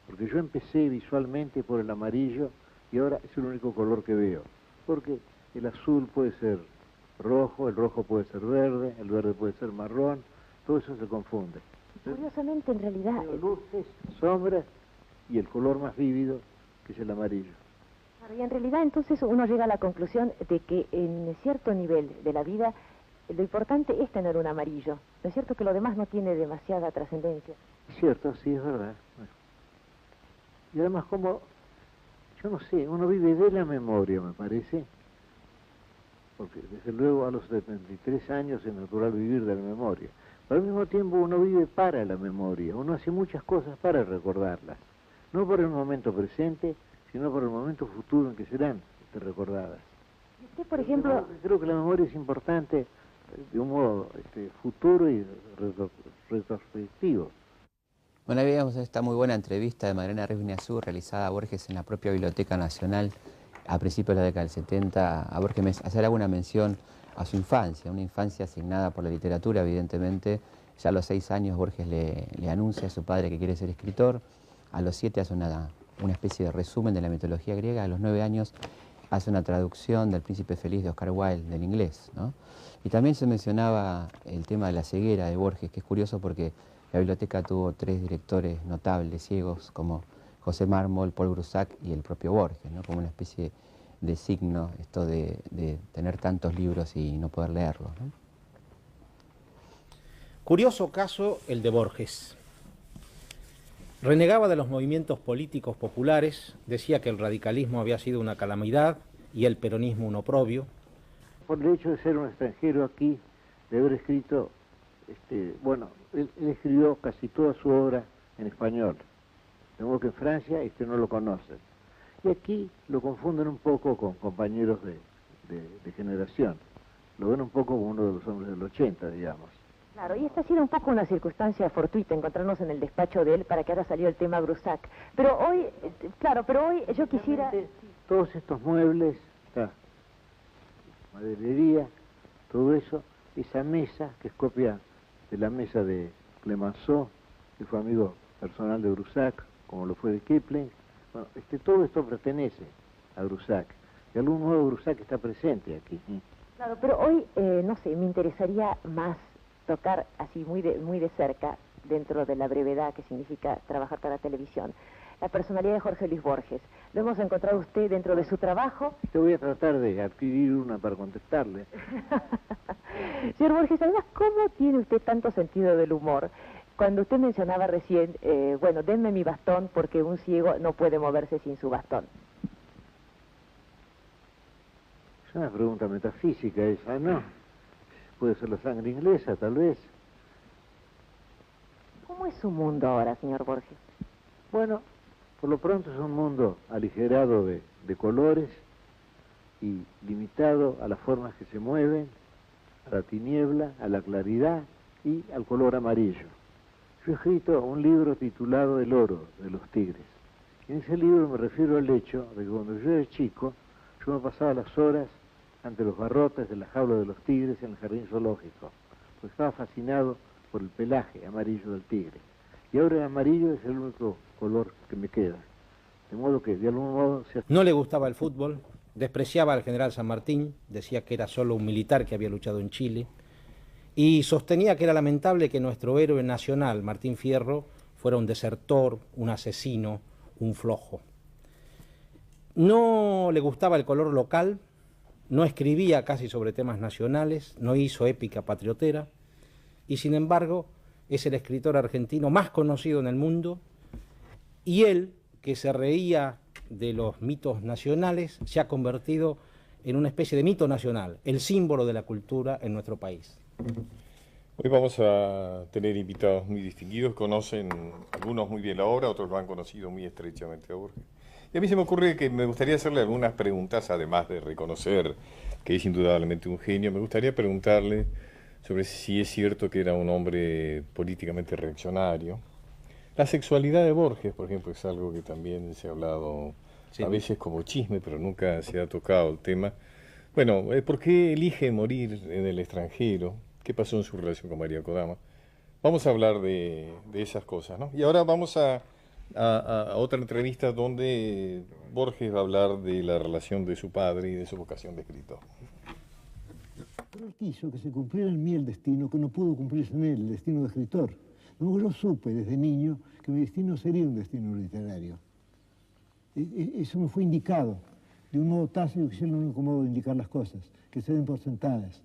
Speaker 4: Porque yo empecé visualmente por el amarillo y ahora es el único color que veo. Porque el azul puede ser rojo, el rojo puede ser verde, el verde puede ser marrón, todo eso se confunde.
Speaker 3: Curiosamente, en realidad...
Speaker 4: luces, sombras y el color más vívido, que es el amarillo.
Speaker 3: Claro, y en realidad entonces uno llega a la conclusión de que en cierto nivel de la vida lo importante es tener un amarillo. ¿No es cierto que lo demás no tiene demasiada trascendencia?
Speaker 4: Es cierto, sí, es verdad. Bueno. Y además como, yo no sé, uno vive de la memoria, me parece. Porque desde luego a los 73 años es natural vivir de la memoria. Pero al mismo tiempo uno vive para la memoria. Uno hace muchas cosas para recordarlas. No por el momento presente, sino por el momento futuro en que serán recordadas.
Speaker 3: ¿Y usted, por ejemplo...?
Speaker 4: Creo que la memoria es importante de un modo futuro y retrospectivo.
Speaker 5: Bueno, ahí veíamos esta muy buena entrevista de Magdalena Rivas realizada a Borges en la propia Biblioteca Nacional a principios de la década del 70. A Borges hacer alguna mención a su infancia, una infancia asignada por la literatura, evidentemente. Ya a los 6 años Borges le anuncia a su padre que quiere ser escritor. A los 7 hace una especie de resumen de la mitología griega. A los 9 años hace una traducción del Príncipe Feliz de Oscar Wilde del inglés, ¿no? Y también se mencionaba el tema de la ceguera de Borges, que es curioso porque la biblioteca tuvo 3 directores notables ciegos como José Mármol, Paul Grusac y el propio Borges, ¿no? Como una especie de signo esto de tener tantos libros y no poder leerlos, ¿no?
Speaker 6: Curioso caso el de Borges. Renegaba de los movimientos políticos populares, decía que el radicalismo había sido una calamidad y el peronismo un oprobio.
Speaker 4: Por el hecho de ser un extranjero aquí, de haber escrito, bueno, él escribió casi toda su obra en español. De modo que en Francia no lo conocen. Y aquí lo confunden un poco con compañeros de generación. Lo ven un poco como uno de los hombres del 80, digamos.
Speaker 3: Claro, y esta ha sido un poco una circunstancia fortuita encontrarnos en el despacho de él para que ahora salió el tema Grusac. Pero hoy, claro, yo quisiera...
Speaker 4: Todos estos muebles, maderería, todo eso, esa mesa que es copia de la mesa de Clemenceau, que fue amigo personal de Grusac, como lo fue de Kipling. Bueno, todo esto pertenece a Grusac. De algún modo Grusac está presente aquí.
Speaker 3: Claro, pero hoy, no sé, me interesaría más tocar así muy de cerca, dentro de la brevedad que significa trabajar para televisión, la personalidad de Jorge Luis Borges. Lo hemos encontrado usted dentro de su trabajo.
Speaker 4: Te voy a tratar de adquirir una para contestarle.
Speaker 3: Señor Borges, además, ¿cómo tiene usted tanto sentido del humor? Cuando usted mencionaba recién, bueno, denme mi bastón porque un ciego no puede moverse sin su bastón.
Speaker 4: Es una pregunta metafísica esa, ¿no? Puede ser la sangre inglesa, tal vez.
Speaker 3: ¿Cómo es su mundo ahora, señor Borges?
Speaker 4: Bueno, por lo pronto es un mundo aligerado de colores y limitado a las formas que se mueven, a la tiniebla, a la claridad y al color amarillo. Yo he escrito un libro titulado El oro de los tigres. Y en ese libro me refiero al hecho de que cuando yo era chico, yo me pasaba las horas ante los barrotes de la jaula de los tigres en el jardín zoológico, pues estaba fascinado por el pelaje amarillo del tigre. Y ahora el amarillo es el único color que me queda. De modo que, de algún modo...
Speaker 6: No le gustaba el fútbol, despreciaba al general San Martín, decía que era solo un militar que había luchado en Chile, y sostenía que era lamentable que nuestro héroe nacional, Martín Fierro, fuera un desertor, un asesino, un flojo. No le gustaba el color local, no escribía casi sobre temas nacionales, no hizo épica patriotera, y sin embargo es el escritor argentino más conocido en el mundo, y él, que se reía de los mitos nacionales, se ha convertido en una especie de mito nacional, el símbolo de la cultura en nuestro país.
Speaker 2: Hoy vamos a tener invitados muy distinguidos, conocen algunos muy bien la obra, otros lo han conocido muy estrechamente a Borges. Y a mí se me ocurre que me gustaría hacerle algunas preguntas, además de reconocer que es indudablemente un genio, me gustaría preguntarle sobre si es cierto que era un hombre políticamente reaccionario. La sexualidad de Borges, por ejemplo, es algo que también se ha hablado a veces como chisme, pero nunca se ha tocado el tema. Bueno, ¿por qué elige morir en el extranjero? ¿Qué pasó en su relación con María Kodama? Vamos a hablar de esas cosas, ¿no? Y ahora vamos a otra entrevista donde Borges va a hablar de la relación de su padre y de su vocación de escritor.
Speaker 7: Pero él quiso que se cumpliera en mí el destino que no pudo cumplirse en él, el destino de escritor. Yo supe desde niño que mi destino sería un destino literario. Eso me fue indicado de un modo tácito, que es el único modo de indicar las cosas, que se den por sentadas.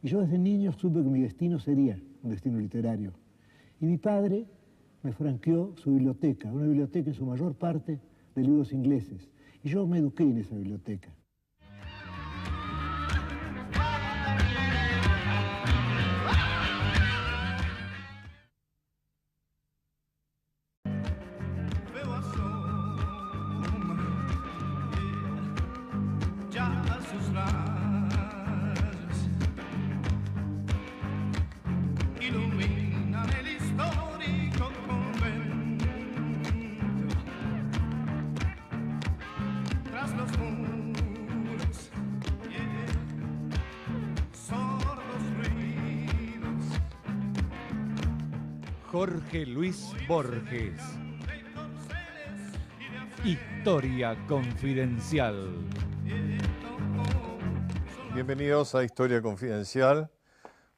Speaker 7: Y yo desde niño supe que mi destino sería un destino literario. Y mi padre me franqueó su biblioteca, una biblioteca en su mayor parte de libros ingleses. Y yo me eduqué en esa biblioteca.
Speaker 1: Jorge Luis Borges. Historia Confidencial.
Speaker 2: Bienvenidos a Historia Confidencial.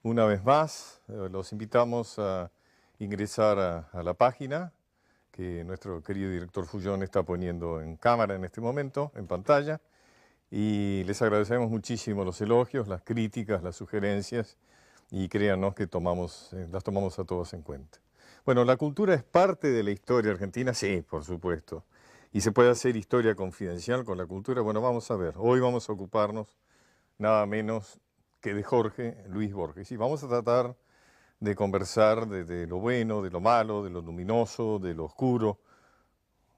Speaker 2: Una vez más, los invitamos a ingresar a la página que nuestro querido director Fullón está poniendo en cámara en este momento, en pantalla. Y les agradecemos muchísimo los elogios, las críticas, las sugerencias, y créanos que las tomamos a todos en cuenta. Bueno, ¿la cultura es parte de la historia argentina? Sí, por supuesto. ¿Y se puede hacer historia confidencial con la cultura? Bueno, vamos a ver. Hoy vamos a ocuparnos nada menos que de Jorge Luis Borges. Y vamos a tratar de conversar de lo bueno, de lo malo, de lo luminoso, de lo oscuro.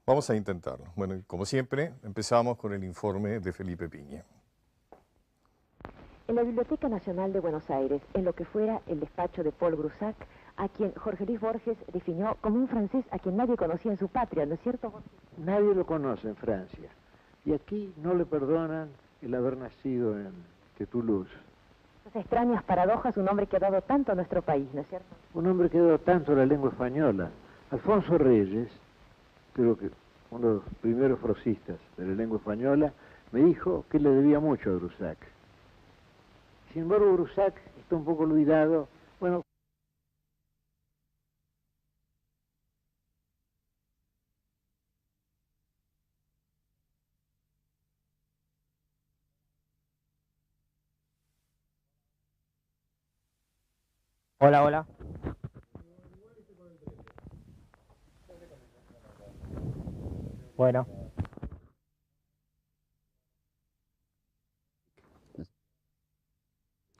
Speaker 2: Vamos a intentarlo. Bueno, y como siempre, empezamos con el informe de Felipe Piña.
Speaker 3: En la Biblioteca Nacional de Buenos Aires, en lo que fuera el despacho de Paul Groussac, a quien Jorge Luis Borges definió como un francés a quien nadie conocía en su patria, ¿no es cierto, Borges?
Speaker 4: Nadie lo conoce en Francia. Y aquí no le perdonan el haber nacido en Toulouse.
Speaker 3: Esas extrañas paradojas, un hombre que ha dado tanto a nuestro país, ¿no es cierto?
Speaker 4: Un hombre que ha dado tanto a la lengua española. Alfonso Reyes, creo que uno de los primeros prosistas de la lengua española, me dijo que le debía mucho a Groussac. Sin embargo, Groussac está un poco olvidado. Bueno,
Speaker 8: hola, hola. Bueno.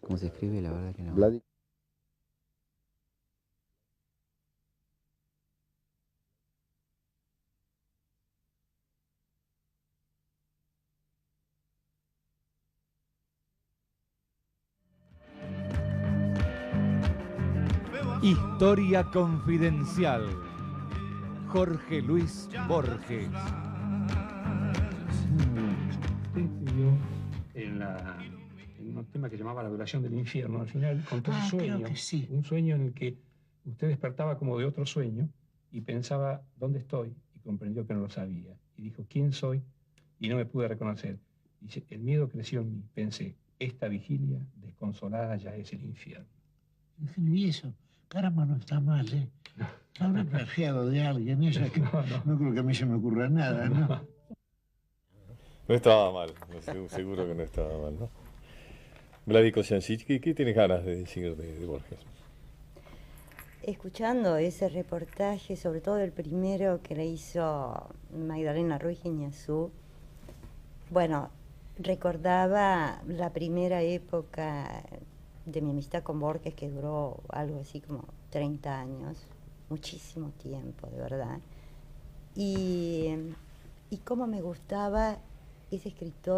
Speaker 5: ¿Cómo se escribe? La verdad que no.
Speaker 1: Historia Confidencial. Jorge Luis Borges.
Speaker 9: Usted escribió en un tema que llamaba La violación del infierno. Al final contó un sueño, un sueño en el que usted despertaba como de otro sueño y pensaba, ¿dónde estoy? Y comprendió que no lo sabía. Y dijo, ¿quién soy? Y no me pude reconocer. Dice, el miedo creció en mí. Pensé, esta vigilia desconsolada ya es el infierno.
Speaker 7: Escribí eso. Caramba, no está mal, ¿eh? Habré plagiado de alguien, ella que no creo que a mí se me ocurra nada, ¿no?
Speaker 2: No estaba mal, seguro que no estaba mal, ¿no? Vladi Kosiancic, ¿qué tienes ganas de decir de Borges?
Speaker 10: Escuchando ese reportaje, sobre todo el primero que le hizo Magdalena Ruiz Guiñazú, bueno, recordaba la primera época de mi amistad con Borges, que duró algo así como 30 años, muchísimo tiempo, de verdad. Y cómo me gustaba ese escritor.